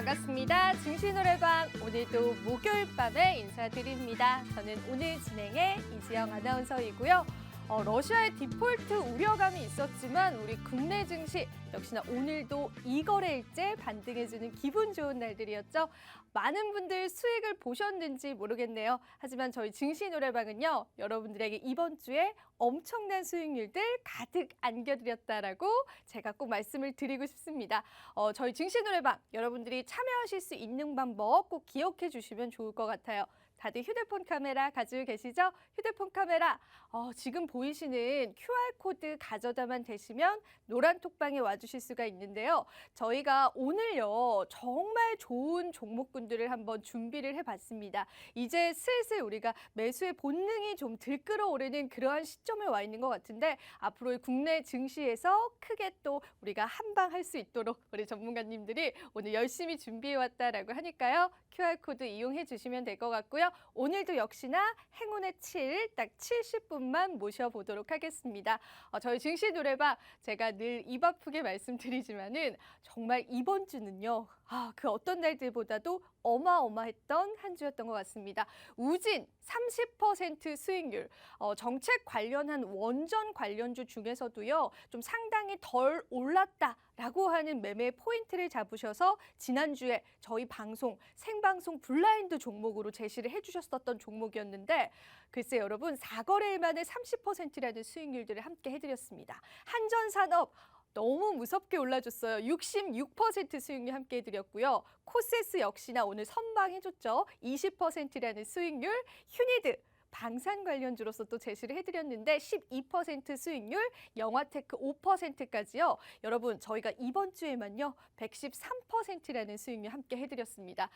반갑습니다. 증시 노래방 오늘도 목요일 밤에 인사드립니다. 저는 오늘 진행의 이지영 아나운서이고요. 러시아의 디폴트 우려감이 있었지만 우리 국내 증시 역시나 오늘도 이거래일째 반등해주는 기분 좋은 날들이었죠. 많은 분들 수익을 보셨는지 모르겠네요. 하지만 저희 증시 노래방은요, 여러분들에게 이번 주에 엄청난 수익률들 가득 안겨드렸다라고 제가 꼭 말씀을 드리고 싶습니다. 저희 증시 노래방 여러분들이 참여하실 수 있는 방법 꼭 기억해 주시면 좋을 것 같아요. 다들 휴대폰 카메라 가지고 계시죠? 휴대폰 카메라 지금 보이시는 QR코드 가져다만 대시면 노란 톡방에 와주실 수가 있는데요. 저희가 오늘요 정말 좋은 종목군들을 한번 준비를 해봤습니다. 이제 슬슬 우리가 매수의 본능이 좀 들끓어오르는 그러한 시점에 와 있는 것 같은데 앞으로의 국내 증시에서 크게 또 우리가 한방할 수 있도록 우리 전문가님들이 오늘 열심히 준비해왔다라고 하니까요. QR코드 이용해 주시면 될 것 같고요. 오늘도 역시나 행운의 7, 딱 70분만 모셔보도록 하겠습니다. 저희 증시 노래방 제가 늘 입 아프게 말씀드리지만은 정말 이번 주는요. 그 어떤 날들보다도 어마어마했던 한 주였던 것 같습니다. 우진 30% 수익률, 정책 관련한 원전 관련주 중에서도요. 좀 상당히 덜 올랐다라고 하는 매매 포인트를 잡으셔서 지난주에 저희 방송, 생방송 블라인드 종목으로 제시를 해주셨었던 종목이었는데 글쎄 여러분 4거래일 만에 30%라는 수익률들을 함께 해드렸습니다. 한전산업 너무 무섭게 올라줬어요. 66% 수익률 함께 해드렸고요. 코세스 역시나 오늘 선방해줬죠. 20%라는 수익률. 휴니드 방산 관련주로서 또 제시를 해드렸는데 12% 수익률, 영화테크 5%까지요. 여러분 저희가 이번 주에만요 113%라는 수익률 함께 해드렸습니다.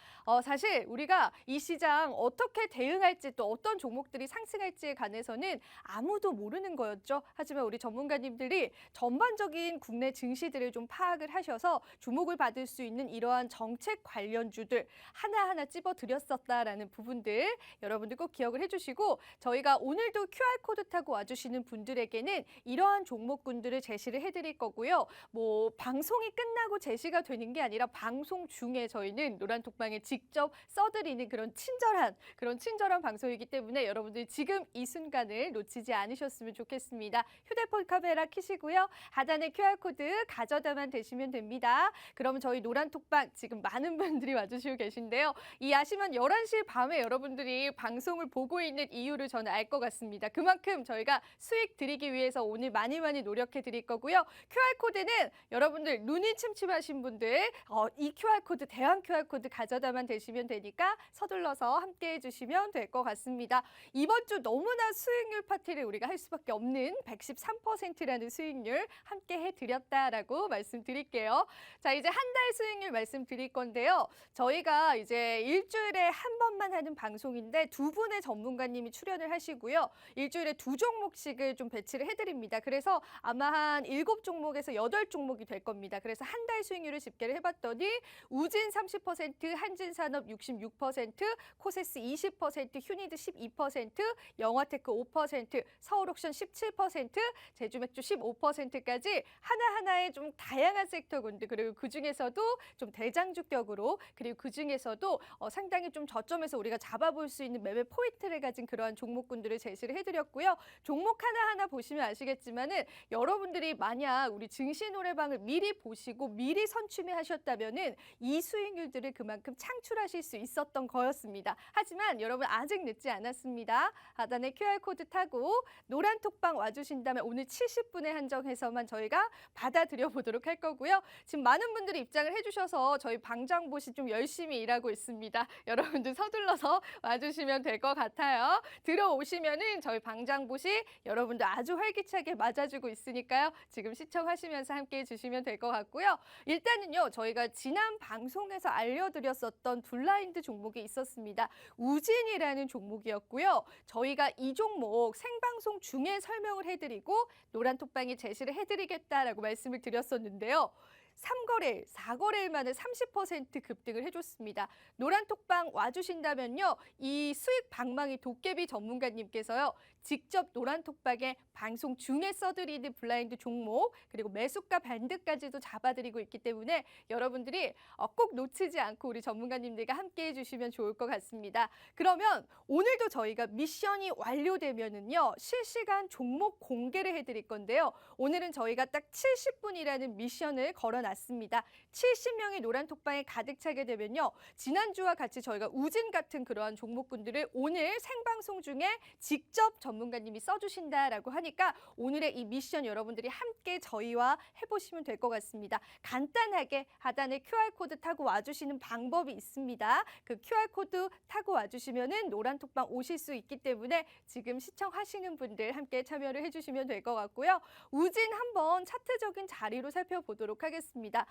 사실 우리가 이 시장 어떻게 대응할지 또 어떤 종목들이 상승할지에 관해서는 아무도 모르는 거였죠. 하지만 우리 전문가님들이 전반적인 국내 증시들을 좀 파악을 하셔서 주목을 받을 수 있는 이러한 정책 관련주들 하나하나 찝어드렸었다라는 부분들 여러분들 꼭 기억을 해주시고 저희가 오늘도 QR코드 타고 와주시는 분들에게는 이러한 종목군들을 제시를 해드릴 거고요. 뭐 방송이 끝나고 제시가 되는 게 아니라 방송 중에 저희는 노란톡방에 직접 써드리는 그런 친절한 방송이기 때문에 여러분들 지금 이 순간을 놓치지 않으셨으면 좋겠습니다. 휴대폰 카메라 켜시고요. 하단에 QR코드 가져다만 대시면 됩니다. 그럼 저희 노란톡방 지금 많은 분들이 와주시고 계신데요. 이 아시면 11시 밤에 여러분들이 방송을 보고 있는 이유를 저는 알 것 같습니다. 그만큼 저희가 수익 드리기 위해서 오늘 많이 노력해 드릴 거고요. QR코드는 여러분들 눈이 침침하신 분들 이 QR코드, 대왕 QR코드 가져다만 대시면 되니까 서둘러서 함께 해주시면 될 것 같습니다. 이번 주 너무나 수익률 파티를 우리가 할 수밖에 없는 113%라는 수익률 함께 해드렸다라고 말씀드릴게요. 자, 이제 한 달 수익률 말씀드릴 건데요. 저희가 이제 일주일에 한 번만 하는 방송인데 두 분의 전문가님이 출연을 하시고요. 일주일에 2종목씩을 좀 배치를 해드립니다. 그래서 아마 한 7종목에서 8종목이 될 겁니다. 그래서 한 달 수익률을 집계를 해봤더니 우진 30%, 한진산업 66%, 코세스 20%, 휴니드 12%, 영화테크 5%, 서울옥션 17%, 제주맥주 15%까지 하나하나의 좀 다양한 섹터군들 그리고 그중에서도 좀 대장주격으로 그리고 그중에서도 상당히 좀 저점에서 우리가 잡아볼 수 있는 매매 포인트를 가진 그러한 종목군들을 제시를 해드렸고요. 종목 하나하나 보시면 아시겠지만은 여러분들이 만약 우리 증시 노래방을 미리 보시고 미리 선취매하셨다면은 이 수익률들을 그만큼 창출하실 수 있었던 거였습니다. 하지만 여러분 아직 늦지 않았습니다. 하단에 QR코드 타고 노란 톡방 와주신다면 오늘 70분에 한정해서만 저희가 받아들여 보도록 할 거고요. 지금 많은 분들이 입장을 해주셔서 저희 방장봇이 좀 열심히 일하고 있습니다. 여러분들 서둘러서 와주시면 될 것 같아요. 들어오시면은 저희 방장봇이 여러분들 아주 활기차게 맞아주고 있으니까요. 지금 시청하시면서 함께 해주시면 될 것 같고요. 일단은요, 저희가 지난 방송에서 알려드렸었던 블라인드 종목이 있었습니다. 우진이라는 종목이었고요. 저희가 이 종목 생방송 중에 설명을 해드리고 노란톡방에 제시를 해드리겠다라고 말씀을 드렸었는데요. 3거래일, 4거래일만에 30% 급등을 해줬습니다. 노란톡방 와주신다면요. 이 수익 방망이 도깨비 전문가님께서요. 직접 노란톡방에 방송 중에 써드리는 블라인드 종목 그리고 매수가 밴드까지도 잡아드리고 있기 때문에 여러분들이 꼭 놓치지 않고 우리 전문가님들과 함께 해주시면 좋을 것 같습니다. 그러면 오늘도 저희가 미션이 완료되면은요. 실시간 종목 공개를 해드릴 건데요. 오늘은 저희가 딱 70분이라는 미션을 걸어놨습니다. 70명이 노란톡방에 가득 차게 되면요. 지난주와 같이 저희가 우진 같은 그러한 종목군들을 오늘 생방송 중에 직접 전문가님이 써주신다라고 하니까 오늘의 이 미션 여러분들이 함께 저희와 해보시면 될 것 같습니다. 간단하게 하단에 QR코드 타고 와주시는 방법이 있습니다. 그 QR코드 타고 와주시면은 노란톡방 오실 수 있기 때문에 지금 시청하시는 분들 함께 참여를 해주시면 될 것 같고요. 우진 한번 차트적인 자리로 살펴보도록 하겠습니다.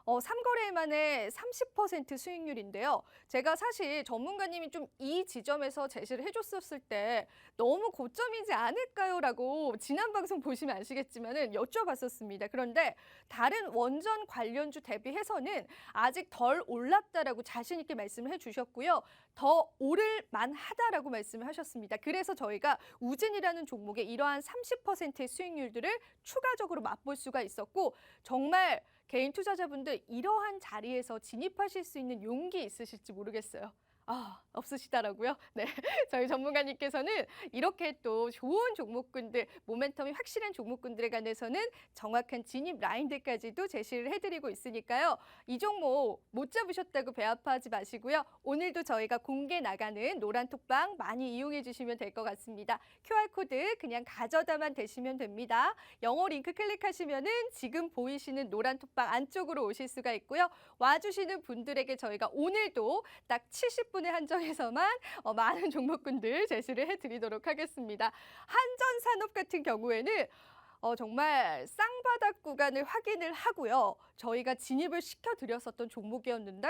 3거래일 만에 30% 수익률인데요. 제가 사실 전문가님이 좀 이 지점에서 제시를 해줬었을 때 너무 고점이지 않을까요? 라고 지난 방송 보시면 아시겠지만은 여쭤봤었습니다. 그런데 다른 원전 관련주 대비해서는 아직 덜 올랐다라고 자신 있게 말씀을 해주셨고요. 더 오를 만하다라고 말씀을 하셨습니다. 그래서 저희가 우진이라는 종목의 이러한 30%의 수익률들을 추가적으로 맛볼 수가 있었고 정말 개인 투자자분들 이러한 자리에서 진입하실 수 있는 용기 있으실지 모르겠어요. 없으시다라고요? 네, 저희 전문가님께서는 이렇게 또 좋은 종목군들, 모멘텀이 확실한 종목군들에 관해서는 정확한 진입 라인들까지도 제시를 해드리고 있으니까요. 이 종목 못 잡으셨다고 배 아파하지 마시고요. 오늘도 저희가 공개 나가는 노란톡방 많이 이용해 주시면 될 것 같습니다. QR코드 그냥 가져다만 대시면 됩니다. 영어 링크 클릭하시면은 지금 보이시는 노란톡방 안쪽으로 오실 수가 있고요. 와주시는 분들에게 저희가 오늘도 딱 70분에 한정해서만 많은 종목군들 제시를 해드리도록 하겠습니다. 한전산업 같은 경우에는 정말 쌍바닥 구간을 확인을 하고요. 저희가 진입을 시켜드렸었던 종목이었는데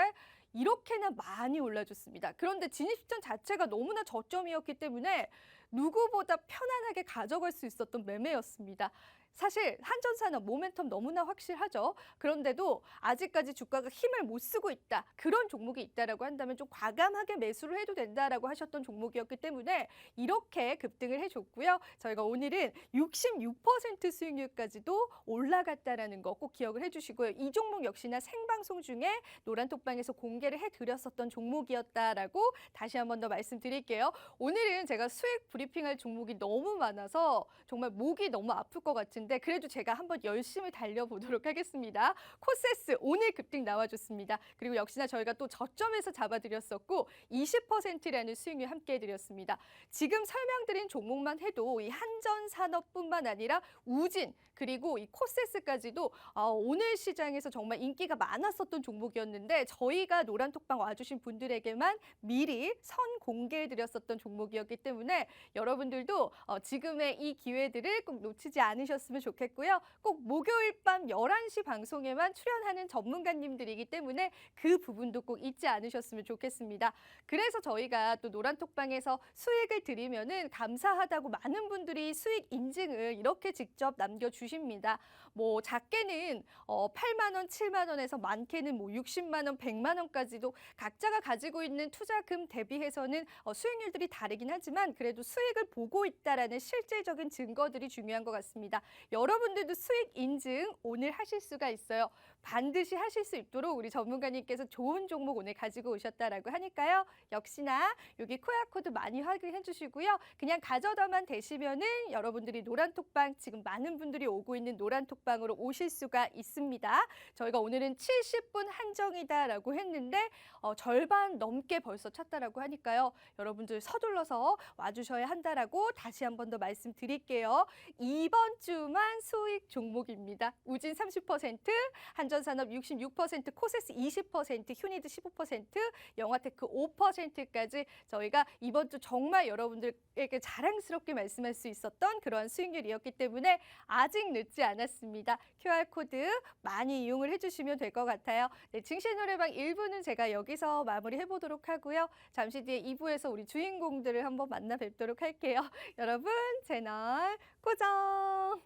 이렇게나 많이 올라줬습니다. 그런데 진입 시점 자체가 너무나 저점이었기 때문에 누구보다 편안하게 가져갈 수 있었던 매매였습니다. 사실 한전산업 모멘텀 너무나 확실하죠. 그런데도 아직까지 주가가 힘을 못 쓰고 있다. 그런 종목이 있다라고 한다면 좀 과감하게 매수를 해도 된다라고 하셨던 종목이었기 때문에 이렇게 급등을 해줬고요. 저희가 오늘은 66% 수익률까지도 올라갔다라는 거 꼭 기억을 해주시고요. 이 종목 역시나 생방송 중에 노란톡방에서 공개를 해드렸었던 종목이었다라고 다시 한 번 더 말씀드릴게요. 오늘은 제가 수익 브리핑할 종목이 너무 많아서 정말 목이 너무 아플 것 같은데 그래도 제가 한번 열심히 달려보도록 하겠습니다. 코세스 오늘 급등 나와줬습니다. 그리고 역시나 저희가 또 저점에서 잡아드렸었고 20%라는 수익률 함께 해드렸습니다. 지금 설명드린 종목만 해도 이 한전산업뿐만 아니라 우진 그리고 이 코세스까지도 오늘 시장에서 정말 인기가 많았었던 종목이었는데 저희가 노란톡방 와주신 분들에게만 미리 선 공개해드렸었던 종목이었기 때문에 여러분들도 지금의 이 기회들을 꼭 놓치지 않으셨으면 좋겠고요. 꼭 목요일 밤 11시 방송에만 출연하는 전문가님들이기 때문에 그 부분도 꼭 잊지 않으셨으면 좋겠습니다. 그래서 저희가 또 노란톡방에서 수익을 드리면은 감사하다고 많은 분들이 수익 인증을 이렇게 직접 남겨주십니다. 뭐 작게는 8만 원, 7만 원에서 많게는 뭐 60만 원, 100만 원까지도 각자가 가지고 있는 투자금 대비해서는 수익률들이 다르긴 하지만 그래도 수익을 보고 있다라는 실질적인 증거들이 중요한 것 같습니다. 여러분들도 수익 인증 오늘 하실 수가 있어요. 반드시 하실 수 있도록 우리 전문가님께서 좋은 종목 오늘 가지고 오셨다라고 하니까요. 역시나 여기 QR코드 많이 확인해 주시고요. 그냥 가져다만 되시면은 여러분들이 노란톡방 지금 많은 분들이 오고 있는 노란톡방으로 오실 수가 있습니다. 저희가 오늘은 70분 한정이다라고 했는데 절반 넘게 벌써 찼다라고 하니까요. 여러분들 서둘러서 와주셔야 한다라고 다시 한 번 더 말씀드릴게요. 이번 주만 수익 종목입니다. 우진 30%, 한전산업 66%, 코세스 20%, 휴니드 15%, 영화테크 5%까지 저희가 이번 주 정말 여러분들에게 자랑스럽게 말씀할 수 있었던 그러한 수익률이었기 때문에 아직 늦지 않았습니다. QR코드 많이 이용을 해주시면 될 것 같아요. 네, 증시 노래방 1부는 제가 여기서 마무리해보도록 하고요. 잠시 뒤에 2부에서 우리 주인공들을 한번 만나 뵙도록 할게요. 여러분 채널 고정!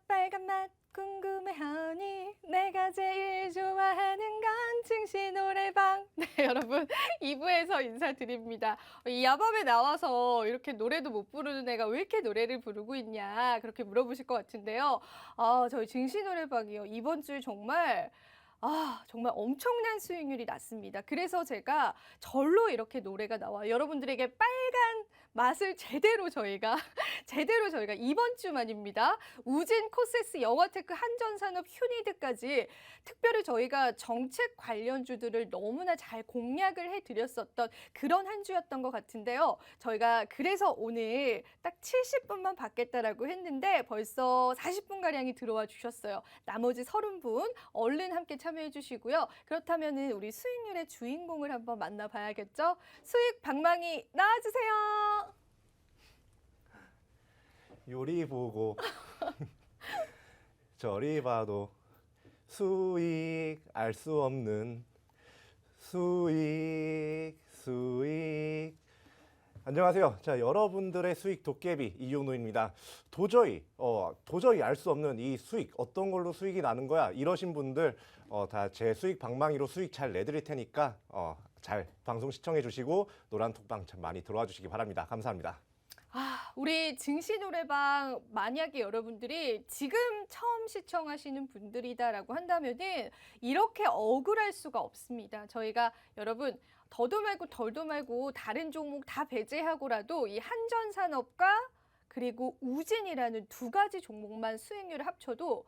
빨간 맛 궁금해하니 내가 제일 좋아하는 건 증시 노래방. 네, 여러분 2부에서 인사드립니다. 이 야밤에 나와서 이렇게 노래도 못 부르는 애가 왜 이렇게 노래를 부르고 있냐 그렇게 물어보실 것 같은데요. 저희 증시 노래방이요. 이번 주 정말 정말 엄청난 수익률이 났습니다. 그래서 제가 절로 이렇게 노래가 나와요. 여러분들에게 빨간 맛을 제대로 저희가 이번 주만입니다. 우진, 코세스, 영화테크, 한전산업, 휴니드까지 특별히 저희가 정책 관련주들을 너무나 잘 공략을 해드렸었던 그런 한 주였던 것 같은데요. 저희가 그래서 오늘 딱 70분만 받겠다라고 했는데 벌써 40분가량이 들어와 주셨어요. 나머지 30분 얼른 함께 참여해 주시고요. 그렇다면 우리 수익률의 주인공을 한번 만나봐야겠죠? 수익 방망이 나와주세요. 요리 보고 저리 봐도 수익 알 수 없는 수익. 안녕하세요. 자, 여러분들의 수익 도깨비 이윤호입니다. 도저히 알 수 없는 이 수익, 어떤 걸로 수익이 나는 거야 이러신 분들 다 제 수익 방망이로 수익 잘 내드릴 테니까 잘 방송 시청해 주시고 노란톡방 참 많이 들어와 주시기 바랍니다. 감사합니다. 우리 증시 노래방 만약에 여러분들이 지금 처음 시청하시는 분들이다라고 한다면은 이렇게 억울할 수가 없습니다. 저희가 여러분 더도 말고 덜도 말고 다른 종목 다 배제하고라도 이 한전산업과 그리고 우진이라는 두 가지 종목만 수익률을 합쳐도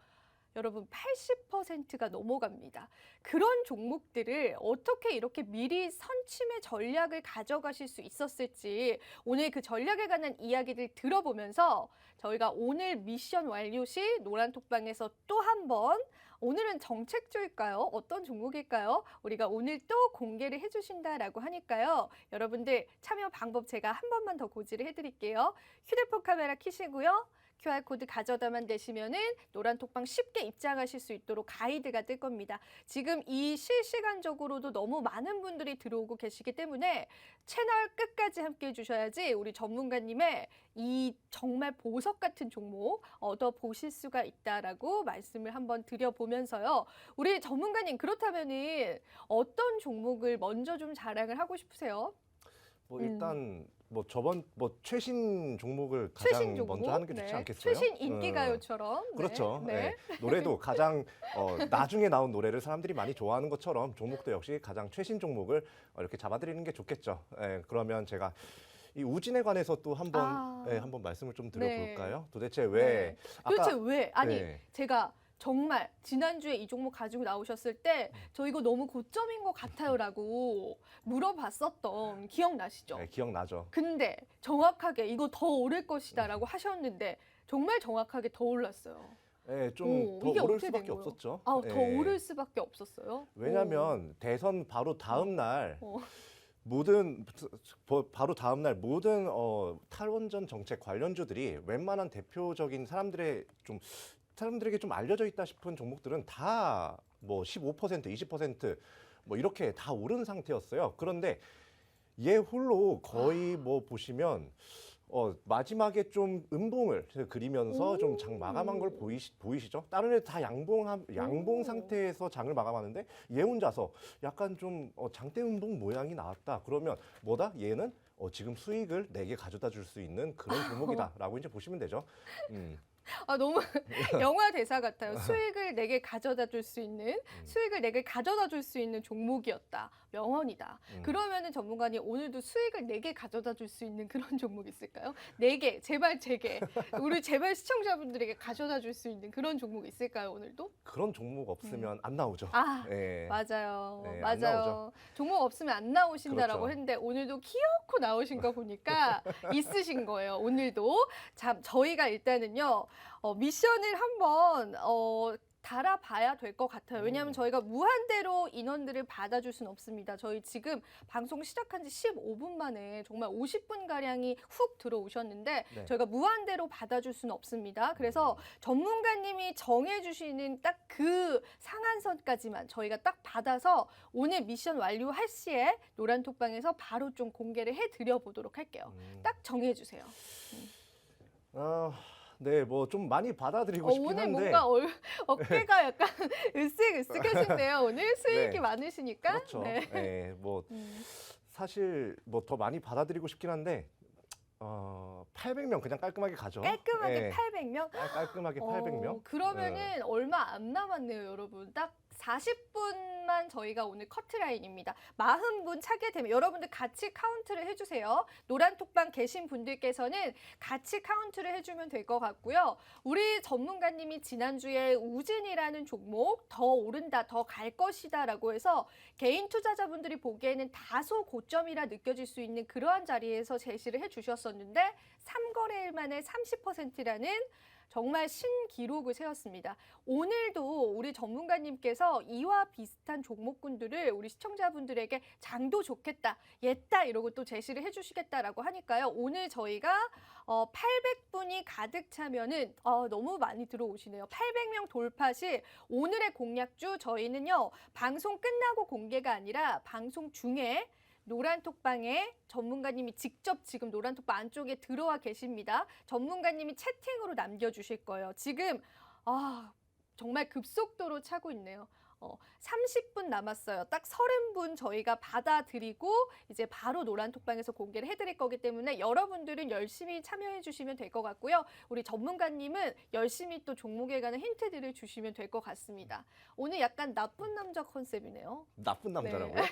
여러분 80%가 넘어갑니다. 그런 종목들을 어떻게 이렇게 미리 선취의 전략을 가져가실 수 있었을지 오늘 그 전략에 관한 이야기를 들어보면서 저희가 오늘 미션 완료 시 노란톡방에서 또 한 번 오늘은 정책주일까요? 어떤 종목일까요? 우리가 오늘 또 공개를 해주신다라고 하니까요. 여러분들 참여 방법 제가 한 번만 더 고지를 해드릴게요. 휴대폰 카메라 켜시고요. QR코드 가져다만 되시면은 노란톡방 쉽게 입장하실 수 있도록 가이드가 뜰 겁니다. 지금 이 실시간적으로도 너무 많은 분들이 들어오고 계시기 때문에 채널 끝까지 함께 해주셔야지 우리 전문가님의 이 정말 보석 같은 종목 얻어보실 수가 있다라고 말씀을 한번 드려보면서요. 우리 전문가님 그렇다면은 어떤 종목을 먼저 좀 자랑을 하고 싶으세요? 일단 최신 종목을 가장 최신 종목? 먼저 하는 게 좋지 않겠어요? 최신 인기가요처럼. 그렇죠. 네. 노래도 가장 나중에 나온 노래를 사람들이 많이 좋아하는 것처럼 종목도 역시 가장 최신 종목을 이렇게 잡아드리는 게 좋겠죠. 그러면 제가 이 우진에 관해서 또 한번 말씀을 좀 드려볼까요? 도대체 왜? 도대체 왜? 아니 네. 제가 정말 지난주에 이 종목 가지고 나오셨을 때 저 이거 너무 고점인 것 같아요라고 물어봤었던 기억나시죠? 네, 기억나죠. 근데 정확하게 이거 더 오를 것이다라고 하셨는데 정말 정확하게 더 올랐어요. 네, 좀 더 이게 오를 어떻게 된 수밖에 거예요? 없었죠. 더 네. 오를 수밖에 없었어요. 왜냐하면 대선 바로 다음 날 어. 바로 다음 날 모든 탈원전 정책 관련주들이 웬만한 대표적인 사람들에게 좀 알려져 있다 싶은 종목들은 다 뭐 15%, 20% 뭐 이렇게 다 오른 상태였어요. 그런데 얘 홀로 거의 보시면 마지막에 좀 음봉을 그리면서 좀 장 마감한 걸 보이시죠? 다른 애들 다 양봉 상태에서 장을 마감하는데 얘 혼자서 약간 좀 장대 음봉 모양이 나왔다. 그러면 뭐다? 얘는 지금 수익을 내게 가져다 줄 수 있는 그런 종목이다라고 이제 보시면 되죠. 너무 영화 대사 같아요. 수익을 내게 가져다 줄 수 있는 종목이었다. 명언이다. 그러면은 전문가님 오늘도 수익을 내게 가져다 줄 수 있는 그런 종목 있을까요? 내게 제발 제게 우리 제발 시청자분들에게 가져다 줄 수 있는 그런 종목 있을까요? 오늘도? 그런 종목 없으면 안 나오죠. 네. 맞아요. 네, 안 맞아요. 나오죠. 종목 없으면 안 나오신다라고 그렇죠. 했는데 오늘도 기어코 나오신 거 보니까 있으신 거예요. 오늘도. 참 저희가 일단은요. 미션을 한번 달아봐야 될 것 같아요. 왜냐하면 저희가 무한대로 인원들을 받아줄 수는 없습니다. 저희 지금 방송 시작한 지 15분 만에 정말 50분가량이 훅 들어오셨는데 네. 저희가 무한대로 받아줄 수는 없습니다. 그래서 전문가님이 정해주시는 딱 그 상한선까지만 저희가 딱 받아서 오늘 미션 완료할 시에 노란톡방에서 바로 좀 공개를 해드려 보도록 할게요. 딱 정해주세요. 네, 뭐 좀 많이 받아들이고 싶긴 오늘 한데. 뭔가 어깨가 약간 으쓱으쓱해진데요. 오늘 수익이 네. 많으시니까. 그렇죠. 네. 네, 뭐 음. 사실 뭐 더 많이 받아들이고 싶긴 한데 800명 그냥 깔끔하게 가죠. 깔끔하게 예, 800명? 깔끔하게 800명. 그러면은 얼마 안 남았네요, 여러분. 딱 40분만 저희가 오늘 커트라인입니다. 40분 차게 되면 여러분들 같이 카운트를 해주세요. 노란톡방 계신 분들께서는 같이 카운트를 해주면 될 것 같고요. 우리 전문가님이 지난주에 우진이라는 종목 더 오른다, 더 갈 것이다 라고 해서 개인 투자자분들이 보기에는 다소 고점이라 느껴질 수 있는 그러한 자리에서 제시를 해주셨었는데 3거래일 만에 30%라는 정말 신기록을 세웠습니다. 오늘도 우리 전문가님께서 이와 비슷한 종목군들을 우리 시청자분들에게 장도 좋겠다, 옛다 이러고 또 제시를 해주시겠다라고 하니까요. 오늘 저희가 800분이 가득 차면은 너무 많이 들어오시네요. 800명 돌파 시 오늘의 공략주 저희는요. 방송 끝나고 공개가 아니라 방송 중에 노란톡방에 전문가님이 직접 지금 노란톡방 안쪽에 들어와 계십니다. 전문가님이 채팅으로 남겨주실 거예요. 지금 정말 급속도로 차고 있네요. 30분 남았어요. 딱 30분 저희가 받아드리고 이제 바로 노란톡방에서 공개를 해드릴 거기 때문에 여러분들은 열심히 참여해 주시면 될 것 같고요. 우리 전문가님은 열심히 또 종목에 관한 힌트들을 주시면 될 것 같습니다. 오늘 약간 나쁜 남자 컨셉이네요. 나쁜 남자라고요?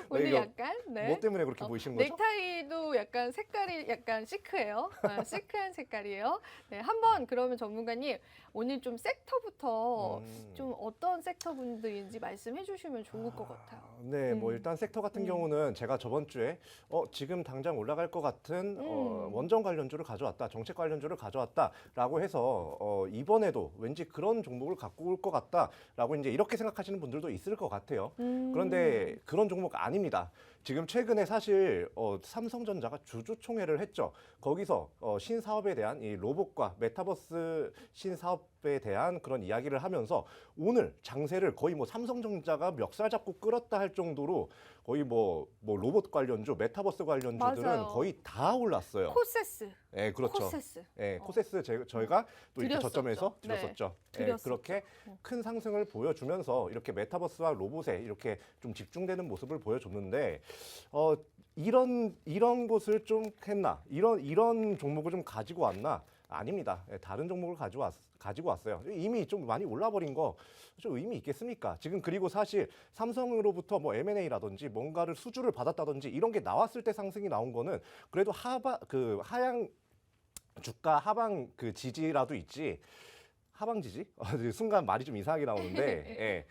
오늘 이거 약간 뭐 때문에 그렇게 보이신 거죠? 넥타이도 약간 색깔이 약간 시크해요. 시크한 색깔이에요. 네, 한번 그러면 전문가님 오늘 좀 섹터부터 좀 어떤 섹터 분들인지 말씀해 주시면 좋을 것 같아요. 네, 뭐 일단 섹터 같은 경우는 제가 저번 주에 지금 당장 올라갈 것 같은 원전 관련주를 가져왔다, 정책 관련주를 가져왔다라고 해서 이번에도 왠지 그런 종목을 갖고 올 것 같다라고 이제 이렇게 생각하시는 분들도 있을 것 같아요. 그런데 그런 종목 아닙니다. 지금 최근에 사실 삼성전자가 주주총회를 했죠. 거기서 신사업에 대한 이 로봇과 메타버스 신사업에 대한 그런 이야기를 하면서 오늘 장세를 거의 뭐 삼성전자가 멱살 잡고 끌었다 할 정도로 거의 뭐 로봇 관련주, 메타버스 관련주들은 맞아요. 거의 다 올랐어요. 코세스. 네, 그렇죠. 코세스. 네, 코세스 저희가 또 이렇게 드렸었죠. 저점에서 네, 드렸었죠. 네, 드렸었죠. 그렇게 큰 상승을 보여주면서 이렇게 메타버스와 로봇에 이렇게 좀 집중되는 모습을 보여줬는데 이런 곳을 좀 했나? 이런 종목을 좀 가지고 왔나? 아닙니다. 네, 다른 종목을 가지고 왔어요. 이미 좀 많이 올라버린 거 좀 의미 있겠습니까? 지금 그리고 사실 삼성으로부터 뭐 M&A라든지 뭔가를 수주를 받았다든지 이런 게 나왔을 때 상승이 나온 거는 그래도 하향 주가 하방 그 지지라도 있지. 하방 지지? 순간 말이 좀 이상하게 나오는데 예.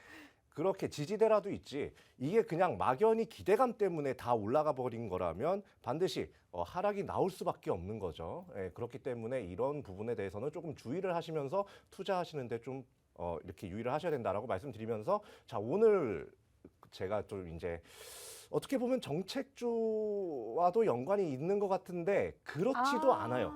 그렇게 지지대라도 있지. 이게 그냥 막연히 기대감 때문에 다 올라가 버린 거라면 반드시 하락이 나올 수밖에 없는 거죠. 예, 그렇기 때문에 이런 부분에 대해서는 조금 주의를 하시면서 투자하시는데 좀 이렇게 유의를 하셔야 된다라고 말씀드리면서 자, 오늘 제가 좀 이제 어떻게 보면 정책주와도 연관이 있는 것 같은데 그렇지도 않아요.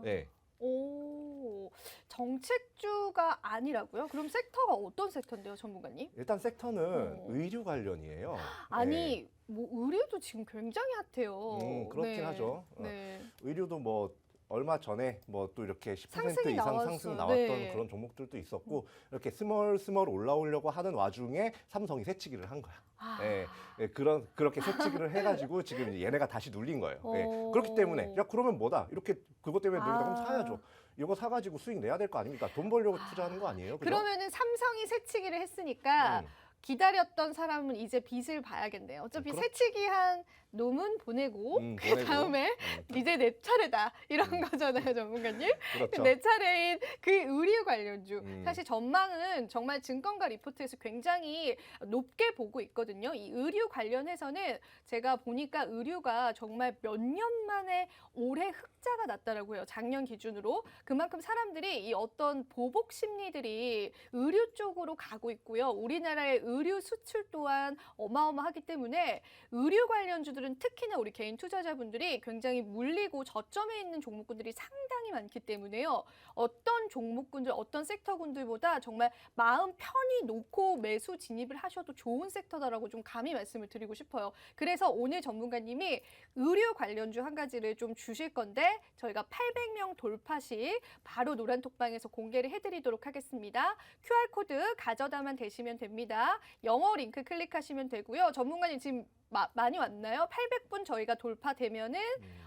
네. 오, 정책주가 아니라고요? 그럼 섹터가 어떤 섹터인데요, 전문가님? 일단 섹터는 의류 관련이에요. 아니, 뭐 의류도 지금 굉장히 핫해요. 그렇긴 하죠. 네. 의류도 뭐 얼마 전에 뭐 또 이렇게 10% 상승이 이상 나왔어. 상승 나왔던 네. 그런 종목들도 있었고 이렇게 스멀스멀 올라오려고 하는 와중에 삼성이 새치기를 한 거야. 예, 그렇게 새치기를 해가지고 지금 얘네가 다시 눌린 거예요. 예, 그렇기 때문에 야 그러면 뭐다 이렇게 그것 때문에 누르다 그럼 사야죠. 이거 사가지고 수익 내야 될 거 아닙니까? 돈 벌려고 투자하는 거 아니에요? 그죠? 그러면은 삼성이 새치기를 했으니까 기다렸던 사람은 이제 빚을 봐야겠네요. 어차피 새치기한 놈은 보내고 그 다음에 이제 내 차례다 이런 거잖아요, 전문가님. 그렇죠. 내 차례인 그 의류 관련주. 사실 전망은 정말 증권가 리포트에서 굉장히 높게 보고 있거든요. 이 의류 관련해서는 제가 보니까 의류가 정말 몇 년 만에 올해 흑자가 났다라고요. 작년 기준으로. 그만큼 사람들이 이 어떤 보복 심리들이 의류 쪽으로 가고 있고요. 우리나라의 의류 수출 또한 어마어마하기 때문에 의류 관련주들은 종목군들은 특히나 우리 개인 투자자분들이 굉장히 물리고 저점에 있는 종목군들이 상당히 많기 때문에요. 어떤 종목군들, 어떤 섹터군들보다 정말 마음 편히 놓고 매수 진입을 하셔도 좋은 섹터다라고 좀 감히 말씀을 드리고 싶어요. 그래서 오늘 전문가님이 의류 관련주 한 가지를 좀 주실 건데 저희가 800명 돌파 시 바로 노란톡방에서 공개를 해드리도록 하겠습니다. QR코드 가져다만 대시면 됩니다. 영어 링크 클릭하시면 되고요. 전문가님 지금 많이 왔나요? 800분 저희가 돌파되면은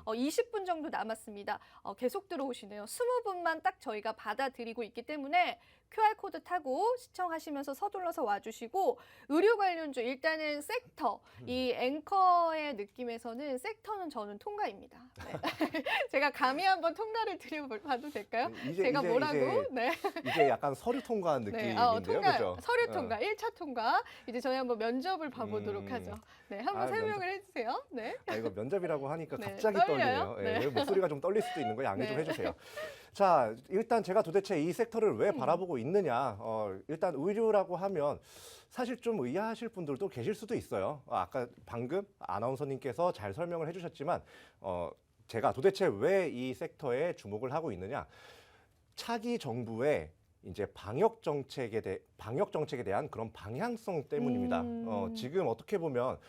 20분 정도 남았습니다. 계속 들어오시네요. 20분만 딱 저희가 받아들이고 있기 때문에 QR코드 타고 시청하시면서 서둘러서 와주시고 의료 관련주 일단은 섹터, 이 앵커의 느낌에서는 섹터는 저는 통과입니다. 네. 제가 감히 한번 통과를 드려봐도 될까요? 제가 뭐라고? 네. 이제 약간 서류 통과한 느낌인데요. 그렇죠? 서류 통과, 1차 통과. 이제 저희 한번 면접을 봐보도록 하죠. 네, 한번 설명을 해주세요. 네. 이거 면접이라고 하니까 네, 갑자기 떨려요? 떨리네요. 네. 목소리가 좀 떨릴 수도 있는 거 양해 좀 네. 해주세요. 자, 일단 제가 도대체 이 섹터를 왜 바라보고 있느냐. 일단 의류라고 하면 사실 좀 의아하실 분들도 계실 수도 있어요. 아까 방금 아나운서님께서 잘 설명을 해주셨지만 제가 도대체 왜 이 섹터에 주목을 하고 있느냐. 차기 정부의 이제 방역 정책에 대한 그런 방향성 때문입니다. 지금 어떻게 보면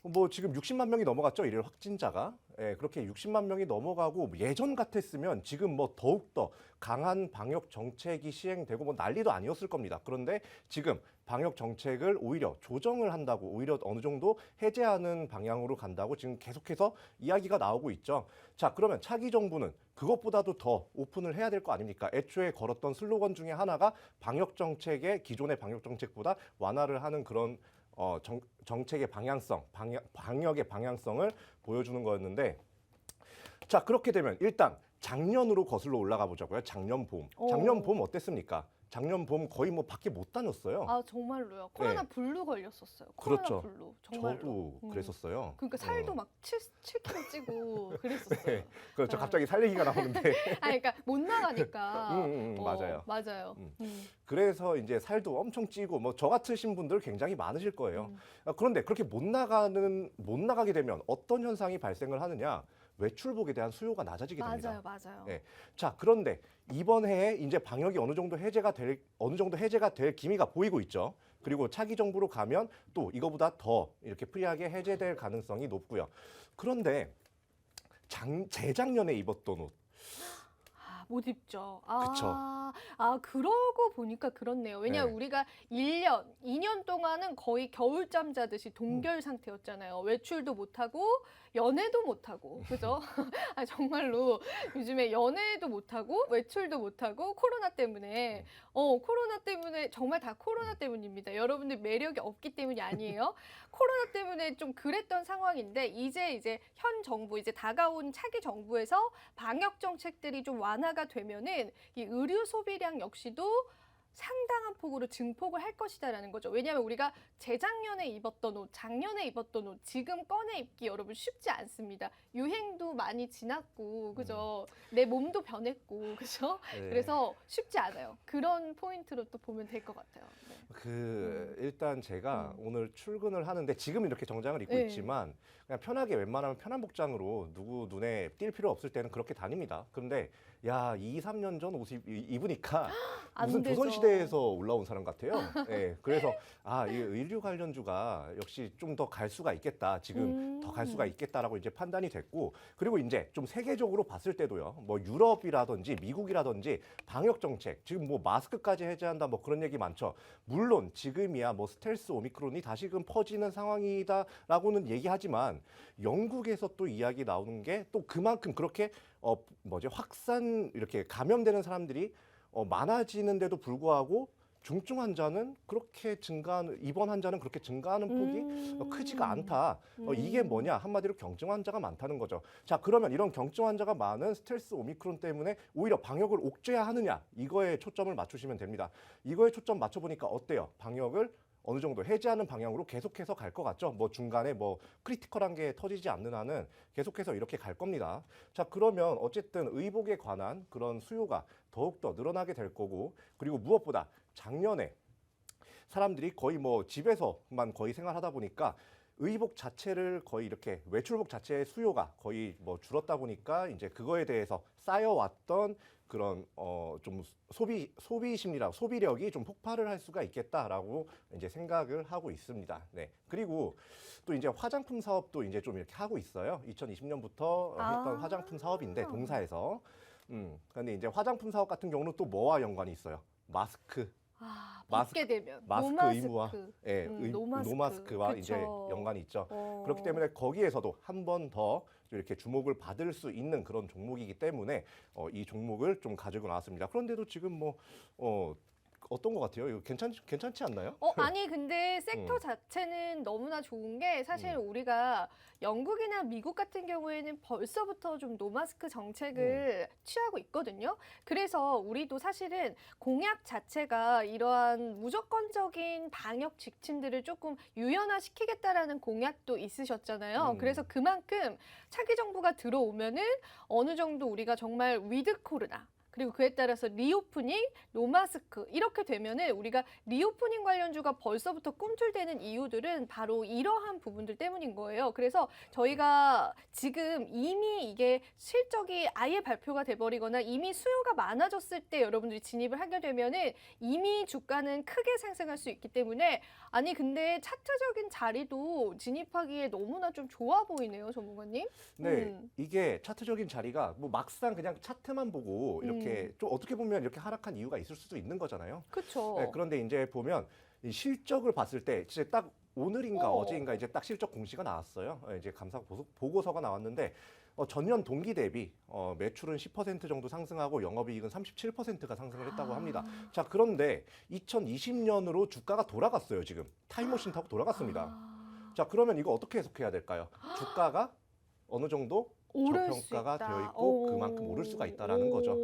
뭐 지금 60만 명이 넘어갔죠, 일일 확진자가. 예, 그렇게 60만 명이 넘어가고 예전 같았으면 지금 뭐 더욱더 강한 방역 정책이 시행되고 뭐 난리도 아니었을 겁니다. 그런데 지금 방역 정책을 오히려 조정을 한다고, 오히려 어느 정도 해제하는 방향으로 간다고 지금 계속해서 이야기가 나오고 있죠. 자, 그러면 차기 정부는 그것보다도 더 오픈을 해야 될 거 아닙니까? 애초에 걸었던 슬로건 중에 하나가 기존의 방역 정책보다 완화를 하는 그런 정책의 방향성, 방역의 방향성을 보여주는 거였는데, 자, 그렇게 되면 일단 작년으로 거슬러 올라가 보자고요. 작년 봄. 작년 봄 어땠습니까? 작년 봄 거의 뭐 밖에 못 다녔어요. 아, 정말로요. 코로나 네. 블루 걸렸었어요. 코로나 그렇죠. 블루. 정말로. 저도 그랬었어요. 그러니까 살도 막 7kg 찌고 그랬었어요. 네. 그렇죠. 네. 갑자기 살 얘기가 나오는데. 그러니까 못 나가니까. 맞아요. 맞아요. 그래서 이제 살도 엄청 찌고 뭐 저 같으신 분들 굉장히 많으실 거예요. 그런데 그렇게 못 나가게 되면 어떤 현상이 발생을 하느냐? 외출복에 대한 수요가 낮아지게 됩니다. 맞아요. 네. 자, 그런데 이번 해에 이제 방역이 어느 정도 해제가 될 기미가 보이고 있죠. 그리고 차기 정부로 가면 또 이거보다 더 이렇게 프리하게 해제될 가능성이 높고요. 그런데 재작년에 입었던 옷, 못 입죠. 그쵸. 그러고 보니까 그렇네요. 왜냐하면 네. 우리가 1년, 2년 동안은 거의 겨울잠 자듯이 동결 상태였잖아요. 외출도 못하고 연애도 못하고, 그죠? 정말로 요즘에 연애도 못하고 외출도 못하고 코로나 때문에 정말 다 코로나 때문입니다. 여러분들 매력이 없기 때문이 아니에요. 코로나 때문에 좀 그랬던 상황인데 이제 현 정부, 이제 다가온 차기 정부에서 방역 정책들이 좀 완화가 되면은 이 의류 소비량 역시도 상당한 폭으로 증폭을 할 것이다라는 거죠. 왜냐하면 우리가 재작년에 입었던 옷, 작년에 입었던 옷, 지금 꺼내 입기 여러분 쉽지 않습니다. 유행도 많이 지났고, 그죠? 내 몸도 변했고, 그죠? 네. 그래서 쉽지 않아요. 그런 포인트로 또 보면 될 것 같아요. 네. 일단 제가 오늘 출근을 하는데 지금 이렇게 정장을 입고 네. 있지만 그냥 편하게 웬만하면 편한 복장으로 누구 눈에 띄일 필요 없을 때는 그렇게 다닙니다. 그런데 2, 3년 전 옷을 입으니까 안 무슨 되죠. 조선시대에서 올라온 사람 같아요. 예, 그래서 이 의류 관련주가 역시 좀 더 갈 수가 있겠다. 지금 더 갈 수가 있겠다라고 이제 판단이 됐고, 그리고 이제 좀 세계적으로 봤을 때도요. 뭐 유럽이라든지 미국이라든지 방역 정책, 지금 뭐 마스크까지 해제한다 뭐 그런 얘기 많죠. 물론 지금이야 뭐 스텔스 오미크론이 다시금 퍼지는 상황이다라고는 얘기하지만 영국에서 또 이야기 나오는 게 또 그만큼 그렇게 확산 이렇게 감염되는 사람들이 많아지는데도 불구하고 중증 환자는 그렇게 입원 환자는 그렇게 증가하는 폭이 크지가 않다. 이게 뭐냐? 한마디로 경증 환자가 많다는 거죠. 자, 그러면 이런 경증 환자가 많은 스텔스 오미크론 때문에 오히려 방역을 옥죄하느냐? 이거에 초점을 맞추시면 됩니다. 이거에 초점 맞춰보니까 어때요? 방역을 어느 정도 해제하는 방향으로 계속해서 갈 것 같죠. 뭐 중간에 뭐 크리티컬한 게 터지지 않는 한은 계속해서 이렇게 갈 겁니다. 자, 그러면 어쨌든 의복에 관한 그런 수요가 더욱더 늘어나게 될 거고, 그리고 무엇보다 작년에 사람들이 거의 뭐 집에서만 거의 생활하다 보니까 의복 자체를 거의 이렇게 외출복 자체의 수요가 거의 뭐 줄었다 보니까 이제 그거에 대해서 쌓여왔던 그런 좀 소비 심리라 소비력이 좀 폭발을 할 수가 있겠다라고 이제 생각을 하고 있습니다. 네. 그리고 또 이제 화장품 사업도 이제 좀 이렇게 하고 있어요. 2020년부터 했던 화장품 사업인데 동사에서 근데 이제 화장품 사업 같은 경우는 또 뭐와 연관이 있어요? 마스크. 벗게 되면 마스크 노마스크. 의무화, 예, 노마스크와 그쵸. 이제 연관이 있죠. 그렇기 때문에 거기에서도 한 번 더 이렇게 주목을 받을 수 있는 그런 종목이기 때문에 이 종목을 좀 가지고 나왔습니다. 그런데도 지금 뭐 어떤 것 같아요? 이거 괜찮지 않나요? 아니 근데 섹터 자체는 너무나 좋은 게 사실 우리가 영국이나 미국 같은 경우에는 벌써부터 좀 노마스크 정책을 취하고 있거든요. 그래서 우리도 사실은 공약 자체가 이러한 무조건적인 방역 지침들을 조금 유연화시키겠다라는 공약도 있으셨잖아요. 그래서 그만큼 차기 정부가 들어오면은 어느 정도 우리가 정말 위드 코로나 그리고 그에 따라서 리오프닝, 노마스크 이렇게 되면은 우리가 리오프닝 관련주가 벌써부터 꿈틀대는 이유들은 바로 이러한 부분들 때문인 거예요. 그래서 저희가 지금 이미 이게 실적이 아예 발표가 돼버리거나 이미 수요가 많아졌을 때 여러분들이 진입을 하게 되면은 이미 주가는 크게 상승할 수 있기 때문에 아니 근데 차트적인 자리도 진입하기에 너무나 좀 좋아 보이네요, 전문가님. 네, 이게 차트적인 자리가 뭐 막상 그냥 차트만 보고 이렇게 좀 어떻게 보면 이렇게 하락한 이유가 있을 수도 있는 거잖아요. 그렇죠. 네, 그런데 이제 보면 이 실적을 봤을 때 진짜 딱 오늘인가 어제인가 이제 딱 실적 공시가 나왔어요. 이제 감사 보고서가 나왔는데 전년 동기 대비 매출은 10% 정도 상승하고 영업이익은 37%가 상승을 했다고 합니다. 자, 그런데 2020년으로 주가가 돌아갔어요. 지금 타임머신 타고 돌아갔습니다. 자, 그러면 이거 어떻게 해석해야 될까요? 주가가 어느 정도 저평가가 되어 있고 그만큼 오를 수가 있다라는 거죠.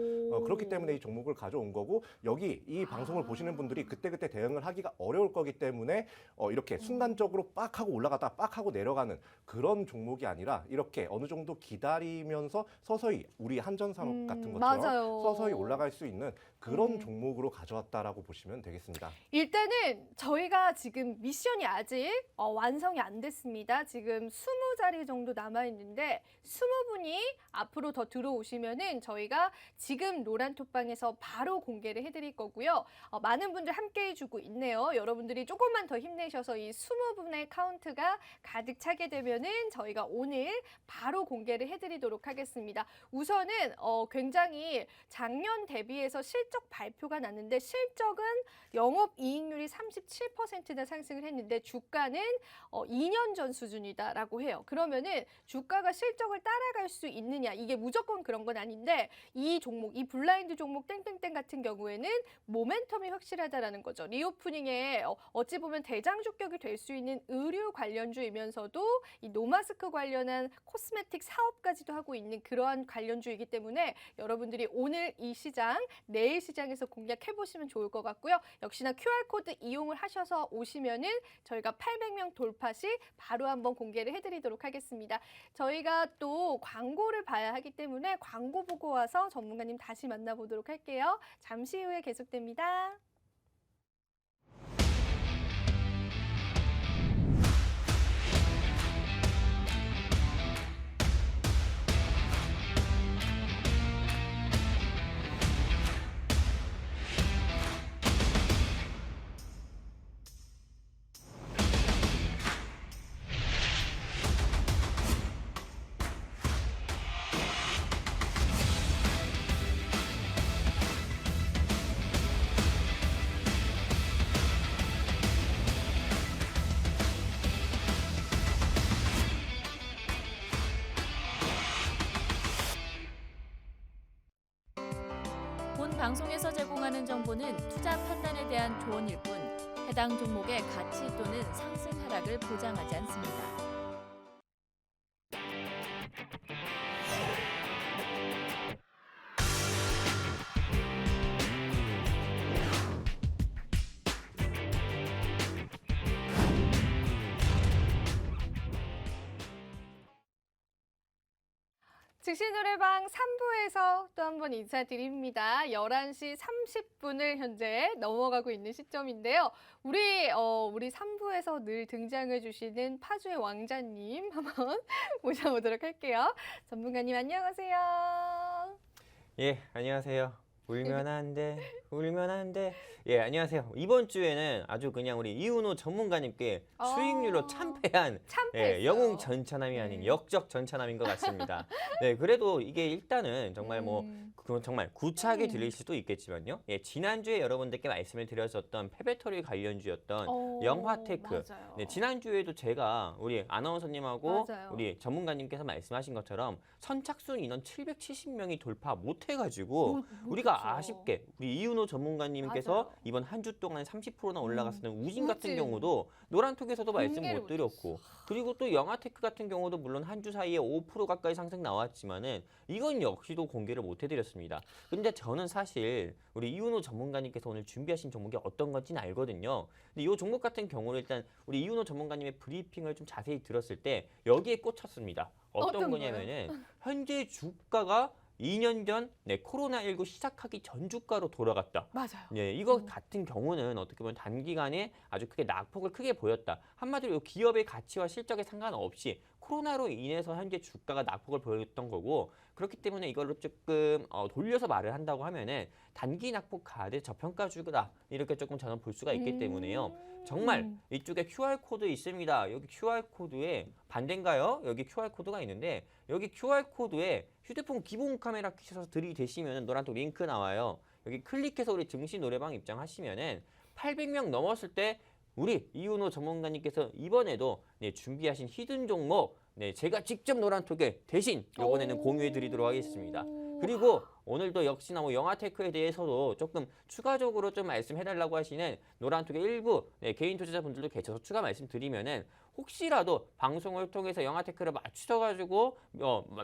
그렇기 때문에 이 종목을 가져온 거고 여기 이 방송을 보시는 분들이 그때그때 대응을 하기가 어려울 거기 때문에 이렇게 순간적으로 빡 하고 올라가다 빡 하고 내려가는 그런 종목이 아니라 이렇게 어느 정도 기다리면서 서서히 우리 한전산업 같은 것처럼 맞아요. 서서히 올라갈 수 있는 그런 종목으로 가져왔다라고 보시면 되겠습니다. 일단은 저희가 지금 미션이 아직 완성이 안 됐습니다. 지금 20자리 정도 남아있는데 20분이 앞으로 더 들어오시면은 저희가 지금 노란톡방에서 바로 공개를 해드릴 거고요. 많은 분들 함께 해주고 있네요. 여러분들이 조금만 더 힘내셔서 이 20분의 카운트가 가득 차게 되면은 저희가 오늘 바로 공개를 해드리도록 하겠습니다. 우선은 굉장히 작년 대비해서 실적 발표가 났는데 실적은 영업이익률이 37%나 상승을 했는데 주가는 2년 전 수준이다라고 해요. 그러면은 주가가 실적을 따라갈 수 있느냐 이게 무조건 그런 건 아닌데 이 종목, 이 블라인드 종목 땡땡땡 같은 경우에는 모멘텀이 확실하다라는 거죠. 리오프닝에 어찌 보면 대장주격이 될 수 있는 의류 관련주이면서도 이 노마스크 관련한 코스메틱 사업까지도 하고 있는 그러한 관련주이기 때문에 여러분들이 오늘 이 시장, 내일 시장에서 공략해 보시면 좋을 것 같고요. 역시나 QR코드 이용을 하셔서 오시면은 저희가 800명 돌파 시 바로 한번 공개를 해드리도록 하겠습니다. 저희가 또 광고를 봐야 하기 때문에 광고 보고 와서 전문가님 다시 만나보도록 할게요. 잠시 후에 계속됩니다. 본 방송에서 제공하는 정보는 투자 판단에 대한 조언일 뿐 해당 종목의 가치 또는 상승 하락을 보장하지 않습니다. 즉시 노래방 3부에서 또 한 번 인사드립니다. 11시 30분을 현재 넘어가고 있는 시점인데요. 우리 3부에서 늘 등장해 주시는 파주의 왕자님 한번 모셔보도록 할게요. 전문가님 안녕하세요. 예, 안녕하세요. 울면 안 돼, 울면 안 돼. 예, 안녕하세요. 이번 주에는 아주 그냥 우리 이윤호 전문가님께 수익률로 참패한 참패했어요. 영웅 전차남이 아닌 역적 전차남인 것 같습니다. 네, 그래도 이게 일단은 정말 그건 정말 구차하게 들릴 수도 있겠지만요. 예, 지난주에 여러분들께 말씀을 드렸었던 페베터리 관련주였던 영화테크. 맞아요. 네, 지난주에도 제가 우리 아나운서님하고 맞아요. 우리 전문가님께서 말씀하신 것처럼 선착순 인원 770명이 돌파 못해가지고 우리가 아쉽게 우리 이윤호 전문가님께서 맞아요. 이번 한 주 동안 30%나 올라갔었던 우진 같은 우진. 경우도 노란톡에서도 말씀 공개를 못 드렸고 그리고 또 영아테크 같은 경우도 물론 한 주 사이에 5% 가까이 상승 나왔지만은 이건 역시도 공개를 못 해드렸습니다. 근데 저는 사실 우리 이윤호 전문가님께서 오늘 준비하신 종목이 어떤 건지는 알거든요. 근데 이 종목 같은 경우는 일단 우리 이윤호 전문가님의 브리핑을 좀 자세히 들었을 때 여기에 꽂혔습니다. 어떤 어떤 거냐면은 현재 주가가 2년 전 코로나19 시작하기 전 주가로 돌아갔다. 맞아요. 네, 이거 같은 경우는 어떻게 보면 단기간에 아주 크게 낙폭을 크게 보였다. 한마디로 기업의 가치와 실적에 상관없이 코로나로 인해서 현재 주가가 낙폭을 보였던 거고 그렇기 때문에 이걸로 조금 돌려서 말을 한다고 하면은 단기 낙폭 가드 저평가주다 이렇게 조금 저는 볼 수가 있기 때문에요. 정말 이쪽에 QR코드 있습니다. 여기 QR코드에 반대인가요? 여기 QR코드가 있는데 여기 QR코드에 휴대폰 기본 카메라 켜서 들이대시면 노란톡 링크 나와요. 여기 클릭해서 우리 증시 노래방 입장하시면은 800명 넘었을 때 우리 이윤호 전문가님께서 이번에도 준비하신 히든 종목 제가 직접 노란톡에 대신 이번에는 공유해 드리도록 하겠습니다. 그리고 오늘도 역시나 영아테크에 대해서도 조금 추가적으로 좀 말씀해달라고 하시는 노란톡의 일부 개인 투자자분들도 계셔서 추가 말씀드리면은 혹시라도 방송을 통해서 영아테크를 맞추셔가지고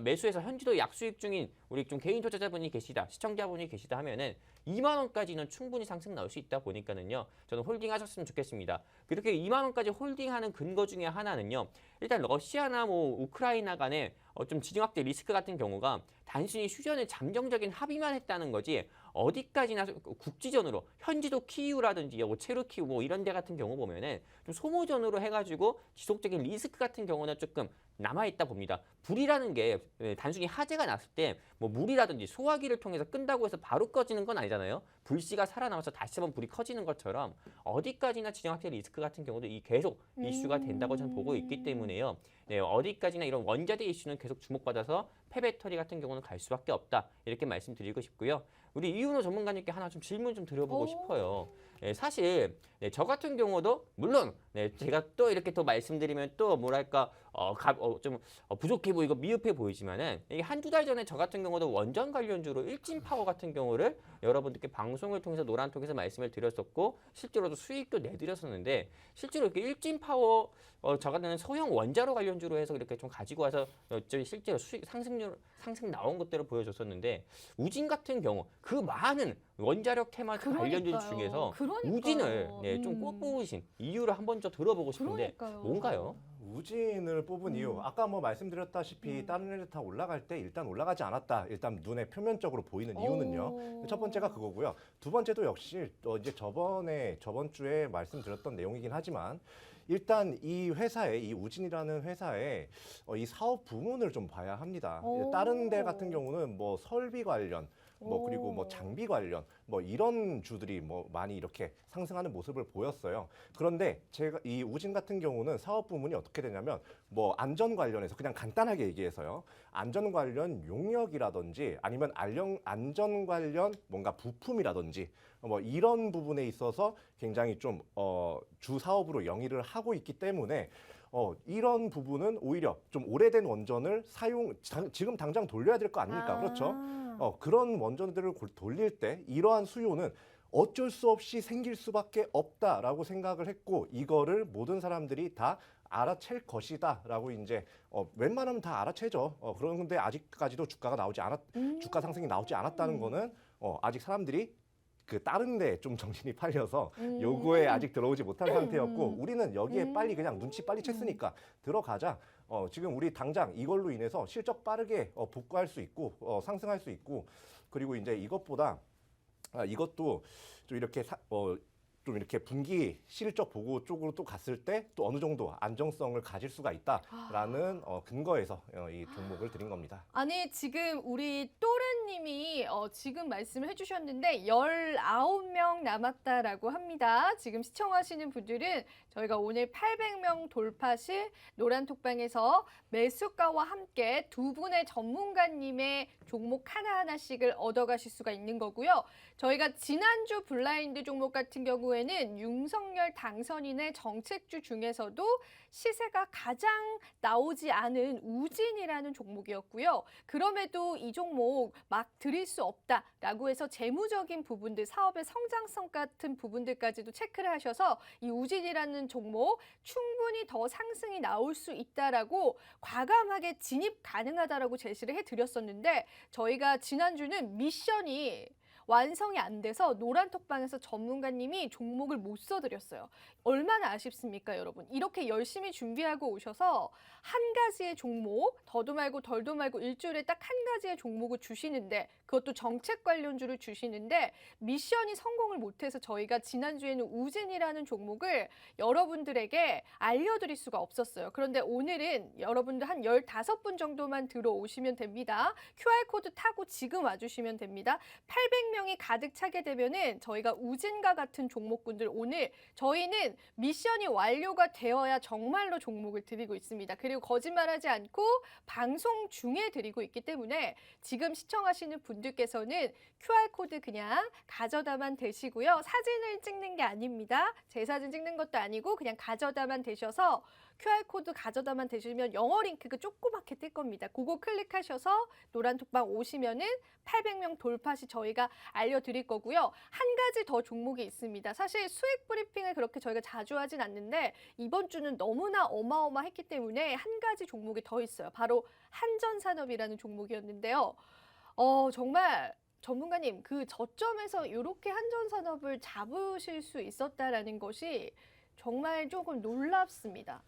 매수해서 현지도 약수익 중인 우리 좀 개인 투자자분이 계시다, 시청자분이 계시다 하면은 2만 원까지는 충분히 상승 나올 수 있다 보니까는요. 저는 홀딩하셨으면 좋겠습니다. 그렇게 2만 원까지 홀딩하는 근거 중에 하나는요. 일단 러시아나 우크라이나 간에 좀 지정 확대 리스크 같은 경우가 단순히 휴전의 잠정적인 합의만 했다는 거지 어디까지나 국지전으로 현지도 키이우라든지 체르키우 이런 데 같은 경우 보면은 좀 소모전으로 해가지고 지속적인 리스크 같은 경우는 조금 남아있다 봅니다. 불이라는 게 단순히 화재가 났을 때 물이라든지 소화기를 통해서 끈다고 해서 바로 꺼지는 건 아니잖아요. 불씨가 살아남아서 다시 한번 불이 커지는 것처럼 어디까지나 지정 확대 리스크 같은 경우도 계속 이슈가 된다고 저는 보고 있기 때문에요. 어디까지나 이런 원자재 이슈는 계속 주목받아서 폐배터리 같은 경우는 갈 수밖에 없다. 이렇게 말씀드리고 싶고요. 우리 이윤호 전문가님께 하나 좀 질문 좀 드려보고 싶어요. 사실 저 같은 경우도 물론 제가 또 이렇게 또 말씀드리면 또 뭐랄까 좀 부족해 보이고 미흡해 보이지만은 이게 한두 달 전에 저 같은 경우도 원전 관련주로 일진파워 같은 경우를 여러분들께 방송을 통해서 노란톡에서 말씀을 드렸었고 실제로도 수익도 내드렸었는데 실제로 이렇게 일진파워 저 같은 소형 원자로 관련주로 해서 이렇게 좀 가지고 와서 실제로 수익 상승 나온 것들을 보여줬었는데 우진 같은 경우 그 많은 원자력 테마 관련주 중에서 우진을 좀 꼽으신 이유를 한번 더 들어보고 싶은데 뭔가요? 우진을 뽑은 이유 아까 말씀드렸다시피 다른 애들 다 올라갈 때 일단 올라가지 않았다. 일단 눈에 표면적으로 보이는 이유는요. 첫 번째가 그거고요. 두 번째도 역시 이제 저번 주에 말씀드렸던 내용이긴 하지만 일단 이 회사에 이 우진이라는 회사의 이 사업 부문을 좀 봐야 합니다. 다른 데 같은 경우는 설비 관련 그리고 장비 관련 이런 주들이 많이 이렇게 상승하는 모습을 보였어요. 그런데 제가 이 우진 같은 경우는 사업 부문이 어떻게 되냐면 안전 관련해서 그냥 간단하게 얘기해서요. 안전 관련 용역이라든지 아니면 안전 관련 뭔가 부품이라든지 이런 부분에 있어서 굉장히 좀 주 사업으로 영위를 하고 있기 때문에 이런 부분은 오히려 좀 오래된 원전을 지금 당장 돌려야 될 거 아닙니까? 그렇죠? 그런 원전들을 돌릴 때 이러한 수요는 어쩔 수 없이 생길 수밖에 없다라고 생각을 했고 이거를 모든 사람들이 다 알아챌 것이다라고 이제 웬만하면 다 알아채죠. 그런데 아직까지도 주가 상승이 나오지 않았다는 거는 아직 사람들이 다른 데 좀 정신이 팔려서 요거에 아직 들어오지 못한 상태였고 우리는 여기에 빨리 그냥 눈치 빨리 챘으니까 들어가자. 지금 우리 당장 이걸로 인해서 실적 빠르게 복구할 수 있고 상승할 수 있고 그리고 이제 이것보다 이것도 좀 이렇게 좀 이렇게 분기 실적 보고 쪽으로 또 갔을 때 또 어느 정도 안정성을 가질 수가 있다라는 근거에서 이 종목을 드린 겁니다. 아니 지금 우리 또래님이 지금 말씀을 해주셨는데 19명 남았다라고 합니다. 지금 시청하시는 분들은 저희가 오늘 800명 돌파 시 노란톡방에서 매수가와 함께 두 분의 전문가님의 종목 하나하나씩을 얻어가실 수가 있는 거고요. 저희가 지난주 블라인드 종목 같은 경우에는 윤석열 당선인의 정책주 중에서도 시세가 가장 나오지 않은 우진이라는 종목이었고요. 그럼에도 이 종목 막 드릴 수 없다라고 해서 재무적인 부분들, 사업의 성장성 같은 부분들까지도 체크를 하셔서 이 우진이라는 종목 충분히 더 상승이 나올 수 있다라고 과감하게 진입 가능하다라고 제시를 해드렸었는데 저희가 지난주는 미션이 완성이 안 돼서 노란톡방에서 전문가님이 종목을 못 써드렸어요. 얼마나 아쉽습니까, 여러분? 이렇게 열심히 준비하고 오셔서 한 가지의 종목, 더도 말고 덜도 말고 일주일에 딱 한 가지의 종목을 주시는데 그것도 정책 관련주를 주시는데 미션이 성공을 못해서 저희가 지난주에는 우진이라는 종목을 여러분들에게 알려드릴 수가 없었어요. 그런데 오늘은 여러분들 한 15분 정도만 들어오시면 됩니다. QR코드 타고 지금 와주시면 됩니다. 800명이 가득 차게 되면은 저희가 우진과 같은 종목군들 오늘 저희는 미션이 완료가 되어야 정말로 종목을 드리고 있습니다. 그리고 거짓말하지 않고 방송 중에 드리고 있기 때문에 지금 시청하시는 분들께서는 QR코드 그냥 가져다만 대시고요. 사진을 찍는 게 아닙니다. 제 사진 찍는 것도 아니고 그냥 가져다만 대셔서 QR코드 가져다만 대시면 영어 링크 그 조그맣게 뜰 겁니다. 그거 클릭하셔서 노란톡방 오시면은 800명 돌파 시 저희가 알려드릴 거고요. 한 가지 더 종목이 있습니다. 사실 수익 브리핑을 그렇게 저희가 자주 하진 않는데 이번 주는 너무나 어마어마했기 때문에 한 가지 종목이 더 있어요. 바로 한전산업이라는 종목이었는데요. 정말 전문가님 그 저점에서 이렇게 한전산업을 잡으실 수 있었다라는 것이 정말 조금 놀랍습니다.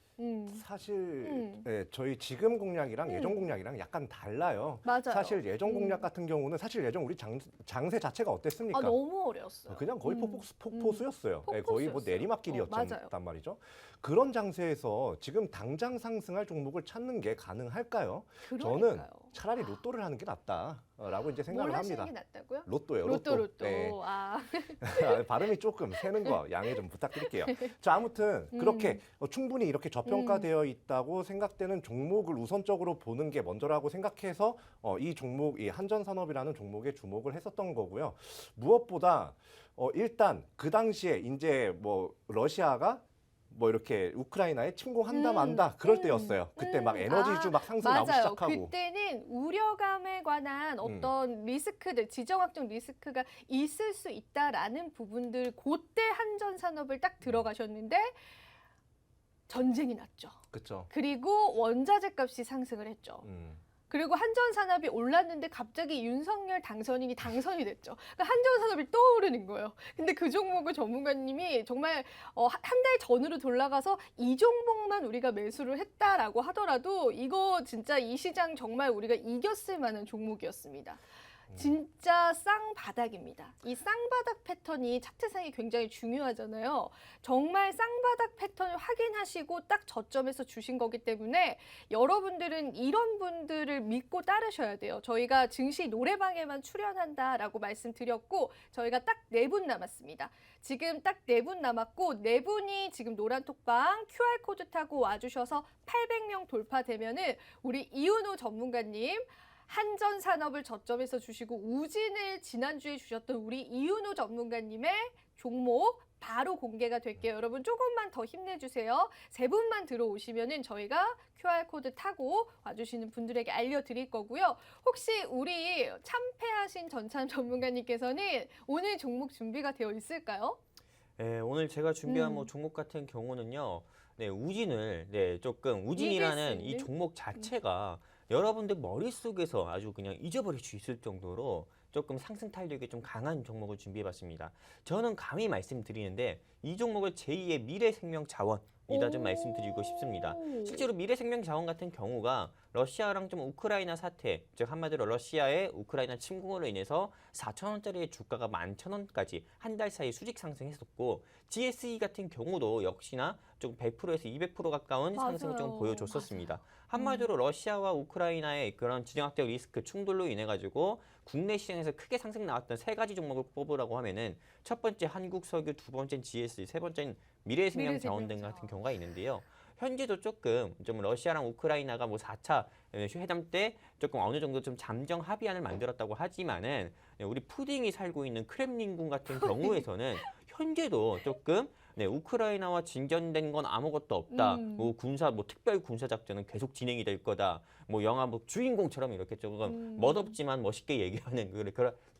사실 저희 지금 공략이랑 예전 공략이랑 약간 달라요. 맞아요. 사실 예전 공략 같은 경우는 사실 예전 우리 장세 자체가 어땠습니까? 너무 어려웠어요. 그냥 거의 폭포수였어요. 거의 뭐 폭포수였어요. 내리막길이었단 맞아요. 말이죠. 그런 장세에서 지금 당장 상승할 종목을 찾는 게 가능할까요? 저는 그러니까요. 차라리 로또를 하는 게 낫다라고 이제 생각을 뭘 하시는 합니다. 게 낫다고요? 로또요, 로또. 네. 아, 발음이 조금 새는 거 양해 좀 부탁드릴게요. 자, 아무튼 그렇게 충분히 이렇게 저평가되어 있다고 생각되는 종목을 우선적으로 보는 게 먼저라고 생각해서 이 종목, 이 한전산업이라는 종목에 주목을 했었던 거고요. 무엇보다 일단 그 당시에 이제 뭐 러시아가 뭐 이렇게 우크라이나에 침공한다 만다 그럴 때였어요. 그때 막 에너지주 막 상승 나오기 맞아요. 시작하고. 그때는 우려감에 관한 어떤 리스크들, 지정학적 리스크가 있을 수 있다라는 부분들 그때 한전산업을 딱 들어가셨는데 전쟁이 났죠. 그렇죠. 그리고 원자재 값이 상승을 했죠. 그리고 한전산업이 올랐는데 갑자기 윤석열 당선인이 당선이 됐죠. 그러니까 한전산업이 떠오르는 거예요. 근데 그 종목을 전문가님이 정말 한 달 전으로 돌아가서 이 종목만 우리가 매수를 했다라고 하더라도 이거 진짜 이 시장 정말 우리가 이겼을 만한 종목이었습니다. 진짜 쌍바닥입니다. 이 쌍바닥 패턴이 차트상이 굉장히 중요하잖아요. 정말 쌍바닥 패턴을 확인하시고 딱 저점에서 주신 거기 때문에 여러분들은 이런 분들을 믿고 따르셔야 돼요. 저희가 증시 노래방에만 출연한다라고 말씀드렸고 저희가 딱 4분 남았습니다. 지금 딱 4분 남았고 4분이 지금 노란톡방 QR코드 타고 와주셔서 800명 돌파되면은 우리 이은호 전문가님 한전산업을 저점에서 주시고 우진을 지난주에 주셨던 우리 이윤호 전문가님의 종목 바로 공개가 될게요. 여러분 조금만 더 힘내주세요. 3분만 들어오시면은 저희가 QR코드 타고 와주시는 분들에게 알려드릴 거고요. 혹시 우리 참패하신 전참 전문가님께서는 오늘 종목 준비가 되어 있을까요? 네, 오늘 제가 준비한 뭐 종목 같은 경우는요. 우진을 조금 우진이라는 이 종목 자체가 여러분들 머릿속에서 아주 그냥 잊어버릴 수 있을 정도로 조금 상승 탄력이 좀 강한 종목을 준비해봤습니다. 저는 감히 말씀드리는데 이 종목을 제2의 미래생명 자원 이다 좀 말씀드리고 싶습니다. 실제로 미래생명자원 같은 경우가 러시아랑 좀 우크라이나 사태, 즉 한마디로 러시아의 우크라이나 침공으로 인해서 4,000원짜리의 주가가 11,000원까지 한 달 사이 수직 상승했었고 GSE 같은 경우도 역시나 좀 100%에서 200% 가까운 상승을 좀 맞아요. 보여줬었습니다. 한마디로 러시아와 우크라이나의 그런 지정학적 리스크 충돌로 인해 가지고 국내 시장에서 크게 상승 나왔던 세 가지 종목을 뽑으라고 하면은 첫 번째 한국석유, 두 번째는 GSE, 세 번째는 미래생명자원 등 같은 경우가 있는데요. 현재도 조금 좀 러시아랑 우크라이나가 뭐 4차 회담 때 조금 어느 정도 좀 잠정 합의안을 만들었다고 하지만은 우리 푸딩이 살고 있는 크렘린궁 같은 경우에서는 현재도 조금 우크라이나와 진전된 건 아무것도 없다. 뭐 특별 군사 작전은 계속 진행이 될 거다. 뭐 영화 뭐 주인공처럼 이렇게 조금 멋없지만 멋있게 얘기하는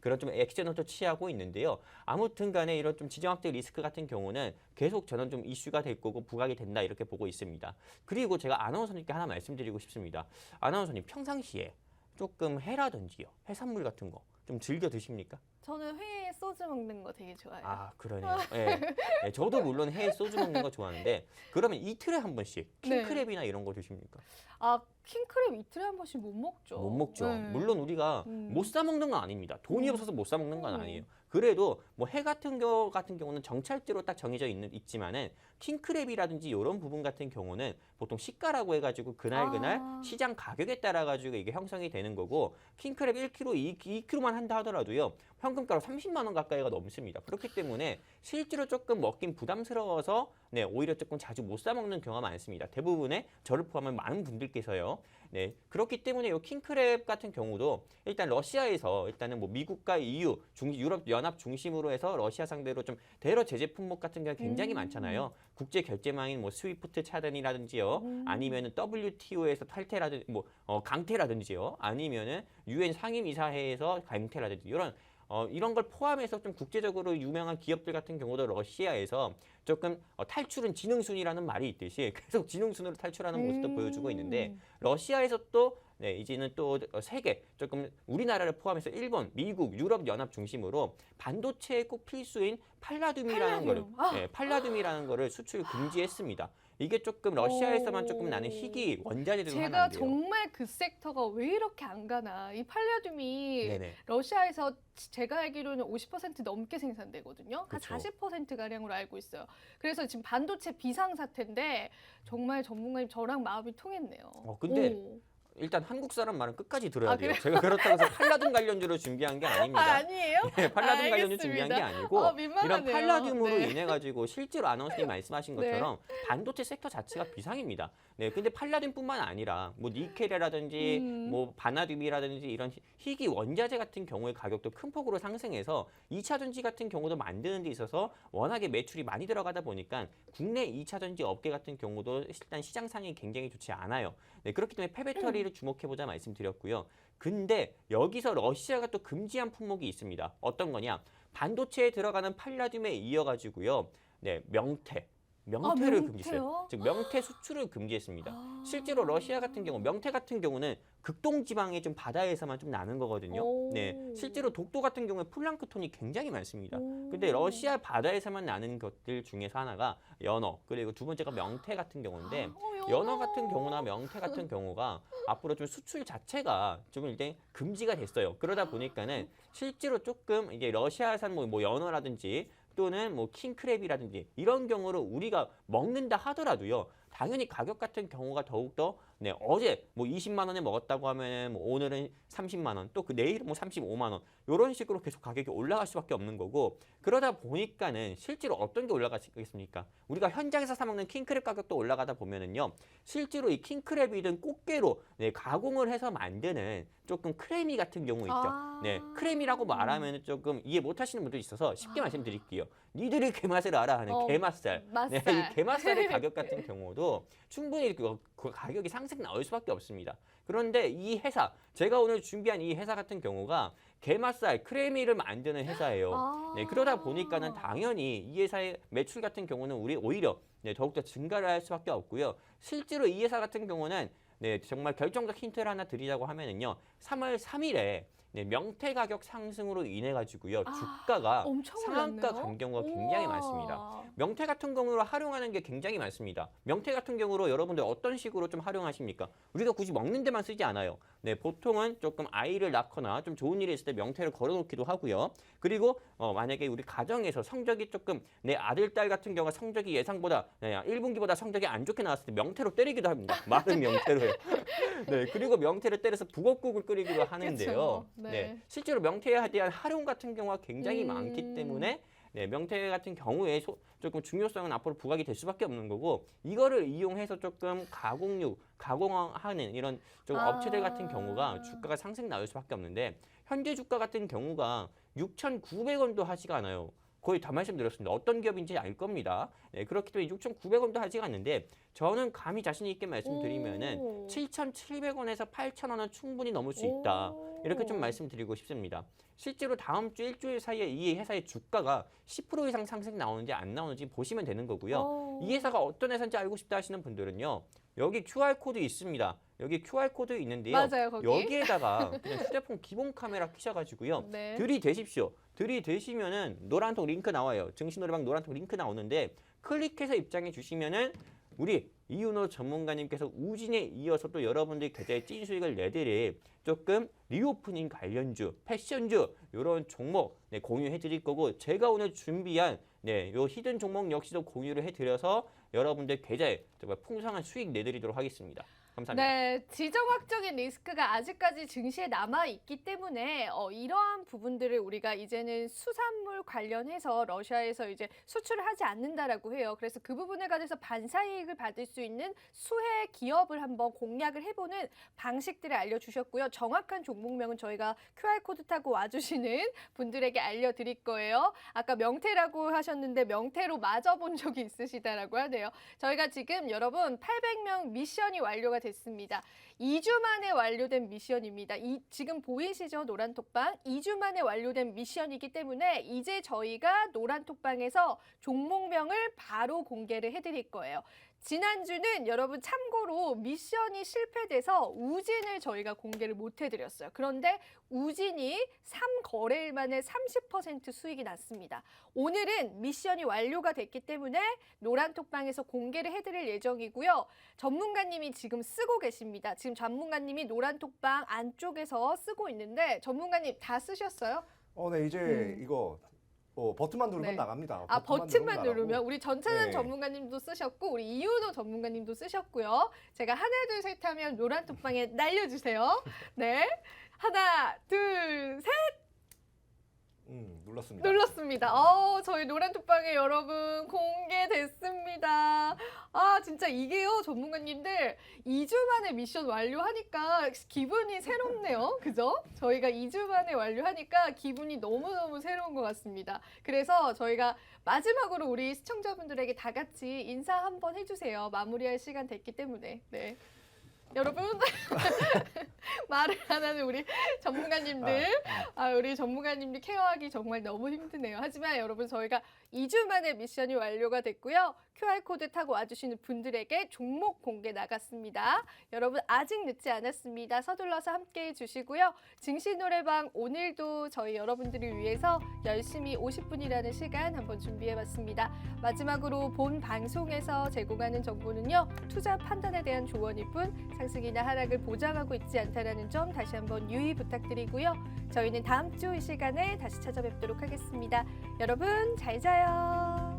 그런 좀 액션을 또 취하고 있는데요. 아무튼간에 이런 좀 지정학적 리스크 같은 경우는 계속 저는 좀 이슈가 될 거고 부각이 된다 이렇게 보고 있습니다. 그리고 제가 아나운서님께 하나 말씀드리고 싶습니다. 아나운서님 평상시에 조금 회라든지요, 해산물 같은 거 좀 즐겨 드십니까? 저는 회에 소주 먹는 거 되게 좋아해요. 아, 그러네요. 예. 예, 저도 물론 해 소주 먹는 거 좋아하는데 그러면 이틀에 한 번씩 네. 킹크랩이나 이런 거 드십니까? 아, 킹크랩 이틀에 한 번씩 못 먹죠. 못 먹죠. 네. 물론 우리가 못 사 먹는 건 아닙니다. 돈이 없어서 못 사 먹는 건 아니에요. 그래도 뭐 해 같은 경우는 정찰제로 딱 정해져 있지만은 킹크랩이라든지 이런 부분 같은 경우는 보통 시가라고 해가지고 그날 시장 가격에 따라 가지고 이게 형성이 되는 거고 킹크랩 1kg, 2kg만 한다 하더라도요 현금가로 30만 원 가까이가 넘습니다. 그렇기 때문에 실제로 조금 먹긴 부담스러워서 오히려 조금 자주 못 사 먹는 경우가 많습니다. 대부분의 저를 포함한 많은 분들께서요. 그렇기 때문에 이 킹크랩 같은 경우도 일단 러시아에서 일단은 뭐 미국과 EU, 유럽 연합 중심으로 해서 러시아 상대로 좀 대러 제재 품목 같은 경우가 굉장히 많잖아요. 국제 결제망인 뭐 스위프트 차단이라든지요, 아니면은 WTO에서 탈퇴라든지 뭐 강퇴라든지요, 아니면은 UN 상임이사회에서 강퇴라든지 이런 걸 포함해서 좀 국제적으로 유명한 기업들 같은 경우도 러시아에서 조금 탈출은 지능순이라는 말이 있듯이 계속 지능순으로 탈출하는 모습도 보여주고 있는데 러시아에서 또 이제는 또 세계 조금 우리나라를 포함해서 일본, 미국, 유럽 연합 중심으로 반도체에 꼭 필수인 팔라듐이라는 거를 수출 금지했습니다. 이게 조금 러시아에서만 조금 나는 희귀 원자재 중 제가 하나인데요. 정말 그 섹터가 왜 이렇게 안 가나. 이 팔라듐이 네네. 러시아에서 제가 알기로는 50% 넘게 생산되거든요. 그쵸. 한 40%가량으로 알고 있어요. 그래서 지금 반도체 비상사태인데 정말 전문가님 저랑 마음이 통했네요. 근데 오. 일단 한국 사람 말은 끝까지 들어야 아, 돼요. 그래요? 제가 그렇다고 해서 팔라듐 관련주로 준비한 게 아닙니다. 아니에요? 팔라듐 관련주 준비한 게 아니고 민망하네요. 이런 팔라듐으로 네. 인해 가지고 실제로 아나운서님 말씀하신 것처럼 반도체 섹터 자체가 비상입니다. 근데 팔라듐뿐만 아니라 뭐 니켈이라든지 뭐 바나듐이라든지 이런 희귀 원자재 같은 경우의 가격도 큰 폭으로 상승해서 2차 전지 같은 경우도 만드는 데 있어서 워낙에 매출이 많이 들어가다 보니까 국내 2차 전지 업계 같은 경우도 일단 시장 상황이 굉장히 좋지 않아요. 그렇기 때문에 폐배터리를 주목해보자 말씀드렸고요. 근데 여기서 러시아가 또 금지한 품목이 있습니다. 어떤 거냐? 반도체에 들어가는 팔라듐에 이어가지고요. 명태를 금지했어요. 즉 명태 수출을 금지했습니다. 실제로 러시아 같은 경우 명태 같은 경우는 극동 지방의 좀 바다에서만 좀 나는 거거든요. 실제로 독도 같은 경우에 플랑크톤이 굉장히 많습니다. 근데 러시아 바다에서만 나는 것들 중에서 하나가 연어, 그리고 두 번째가 명태 같은 경우인데 연어 같은 경우나 명태 같은 경우가 앞으로 좀 수출 자체가 좀 일단 금지가 됐어요. 그러다 보니까는 실제로 조금 이제 러시아산 뭐 연어라든지 또는 뭐 킹크랩이라든지 이런 경우를 우리가 먹는다 하더라도요. 당연히 가격 같은 경우가 더욱더 어제 뭐 20만 원에 먹었다고 하면 뭐 오늘은 30만 원, 또 그 내일은 뭐 35만 원 이런 식으로 계속 가격이 올라갈 수밖에 없는 거고 그러다 보니까는 실제로 어떤 게 올라가겠습니까? 우리가 현장에서 사 먹는 킹크랩 가격도 올라가다 보면은요. 실제로 이 킹크랩이든 꽃게로 가공을 해서 만드는 조금 크래미 같은 경우 있죠. 크래미라고 말하면 조금 이해 못 하시는 분도 있어서 쉽게 말씀드릴게요. 니들이 게맛을 알아 하는 게맛살. 이 게맛살의 가격 같은 경우도 충분히 그 가격이 상승 나올 수밖에 없습니다. 그런데 이 회사, 제가 오늘 준비한 이 회사 같은 경우가 게맛살, 크래미를 만드는 회사예요. 그러다 보니까는 당연히 이 회사의 매출 같은 경우는 우리 오히려 더욱더 증가를 할 수밖에 없고요. 실제로 이 회사 같은 경우는 정말 결정적 힌트를 하나 드리자고 하면은요. 3월 3일에 네, 명태 가격 상승으로 인해 가지고요. 주가가 엄청 상한가 올랐네요. 간 경우가 굉장히 우와. 많습니다. 명태 같은 경우로 활용하는 게 굉장히 많습니다. 명태 같은 경우로 여러분들 어떤 식으로 좀 활용하십니까? 우리가 굳이 먹는 데만 쓰지 않아요. 네, 보통은 조금 아이를 낳거나 좀 좋은 일이 있을 때 명태를 걸어놓기도 하고요. 그리고 만약에 우리 가정에서 성적이 조금 내 아들, 딸 같은 경우가 성적이 예상보다 1분기보다 성적이 안 좋게 나왔을 때 명태로 때리기도 합니다. 마른 명태로요. 네, 그리고 명태를 때려서 북엇국을 끓이기도 하는데요. 그쵸. 네. 네, 실제로 명태에 대한 활용 같은 경우가 굉장히 많기 때문에 네, 명태 같은 경우에 조금 중요성은 앞으로 부각이 될 수밖에 없는 거고 이거를 이용해서 조금 가공하는 이런 좀 업체들 같은 경우가 주가가 상승 나올 수밖에 없는데 현재 주가 같은 경우가 6,900원도 하지가 않아요. 거의 다 말씀드렸습니다. 어떤 기업인지 알 겁니다. 네, 그렇기 때문에 6,900원도 하지가 않는데 저는 감히 자신 있게 말씀드리면은 7,700원에서 8,000원은 충분히 넘을 수 있다. 이렇게 좀 말씀드리고 싶습니다. 실제로 다음 주 일주일 사이에 이 회사의 주가가 10% 이상 상승 나오는지 안 나오는지 보시면 되는 거고요. 이 회사가 어떤 회사인지 알고 싶다 하시는 분들은요. 여기 QR코드 있습니다. 여기 QR코드 있는데요. 맞아요, 거기. 여기에다가 그냥 휴대폰 기본 카메라 키셔가지고요. 네. 들이대십시오. 들이대시면은 노란톡 링크 나와요. 증시노래방 노란톡 링크 나오는데 클릭해서 입장해 주시면은 우리 이윤호 전문가님께서 우진에 이어서 또 여러분들 계좌에 찐 수익을 내드릴 조금 리오프닝 관련주, 패션주 이런 종목 공유해 드릴 거고 제가 오늘 준비한 요 히든 종목 역시도 공유를 해드려서 여러분들 계좌에 정말 풍성한 수익 내드리도록 하겠습니다. 감사합니다. 네, 지정학적인 리스크가 아직까지 증시에 남아 있기 때문에 이러한 부분들을 우리가 이제는 수산물 관련해서 러시아에서 이제 수출을 하지 않는다라고 해요. 그래서 그 부분에 관해서 반사이익을 받을 수 있는 수혜 기업을 한번 공략을 해보는 방식들을 알려주셨고요. 정확한 종목명은 저희가 QR코드 타고 와주시는 분들에게 알려드릴 거예요. 아까 명태라고 하셨는데 명태로 맞아본 적이 있으시다라고 하네요. 저희가 지금 여러분 800명 미션이 완료가 됐습니다. 2주 만에 완료된 미션입니다. 지금 보이시죠? 노란톡방. 2주 만에 완료된 미션이기 때문에 이제 저희가 노란톡방에서 종목명을 바로 공개를 해드릴 거예요. 지난주는 여러분 참고로 미션이 실패돼서 우진을 저희가 공개를 못 해드렸어요. 그런데 우진이 3거래일 만에 30% 수익이 났습니다. 오늘은 미션이 완료가 됐기 때문에 노란톡방에서 공개를 해드릴 예정이고요. 전문가님이 지금 쓰고 계십니다. 지금 전문가님이 노란톡방 안쪽에서 쓰고 있는데 전문가님 다 쓰셨어요? 네, 이제 이거 버튼만 누르면 네. 나갑니다. 버튼만 누르면 우리 전찬환 네. 전문가님도 쓰셨고 우리 이윤호 전문가님도 쓰셨고요. 제가 하나 둘 셋 하면 노란톡방에 날려주세요. 네, 하나 둘 셋. 눌렀습니다. 눌렀습니다. 저희 노란톡방에 여러분 공개됐습니다. 진짜 이게요, 전문가님들 2주 만에 미션 완료하니까 기분이 새롭네요. 그죠? 저희가 2주 만에 완료하니까 기분이 너무너무 새로운 것 같습니다. 그래서 저희가 마지막으로 우리 시청자분들에게 다 같이 인사 한번 해주세요. 마무리할 시간 됐기 때문에. 네. 여러분 말을 안 하는 우리 전문가님들 우리 전문가님들 케어하기 정말 너무 힘드네요. 하지만 여러분 저희가 2주 만에 미션이 완료가 됐고요. QR코드 타고 와주시는 분들에게 종목 공개 나갔습니다. 여러분 아직 늦지 않았습니다. 서둘러서 함께해 주시고요. 증시 노래방 오늘도 저희 여러분들을 위해서 열심히 50분이라는 시간 한번 준비해봤습니다. 마지막으로 본 방송에서 제공하는 정보는요. 투자 판단에 대한 조언일 뿐 상승이나 하락을 보장하고 있지 않다는 점 다시 한번 유의 부탁드리고요. 저희는 다음 주 이 시간에 다시 찾아뵙도록 하겠습니다. 여러분 잘 자요.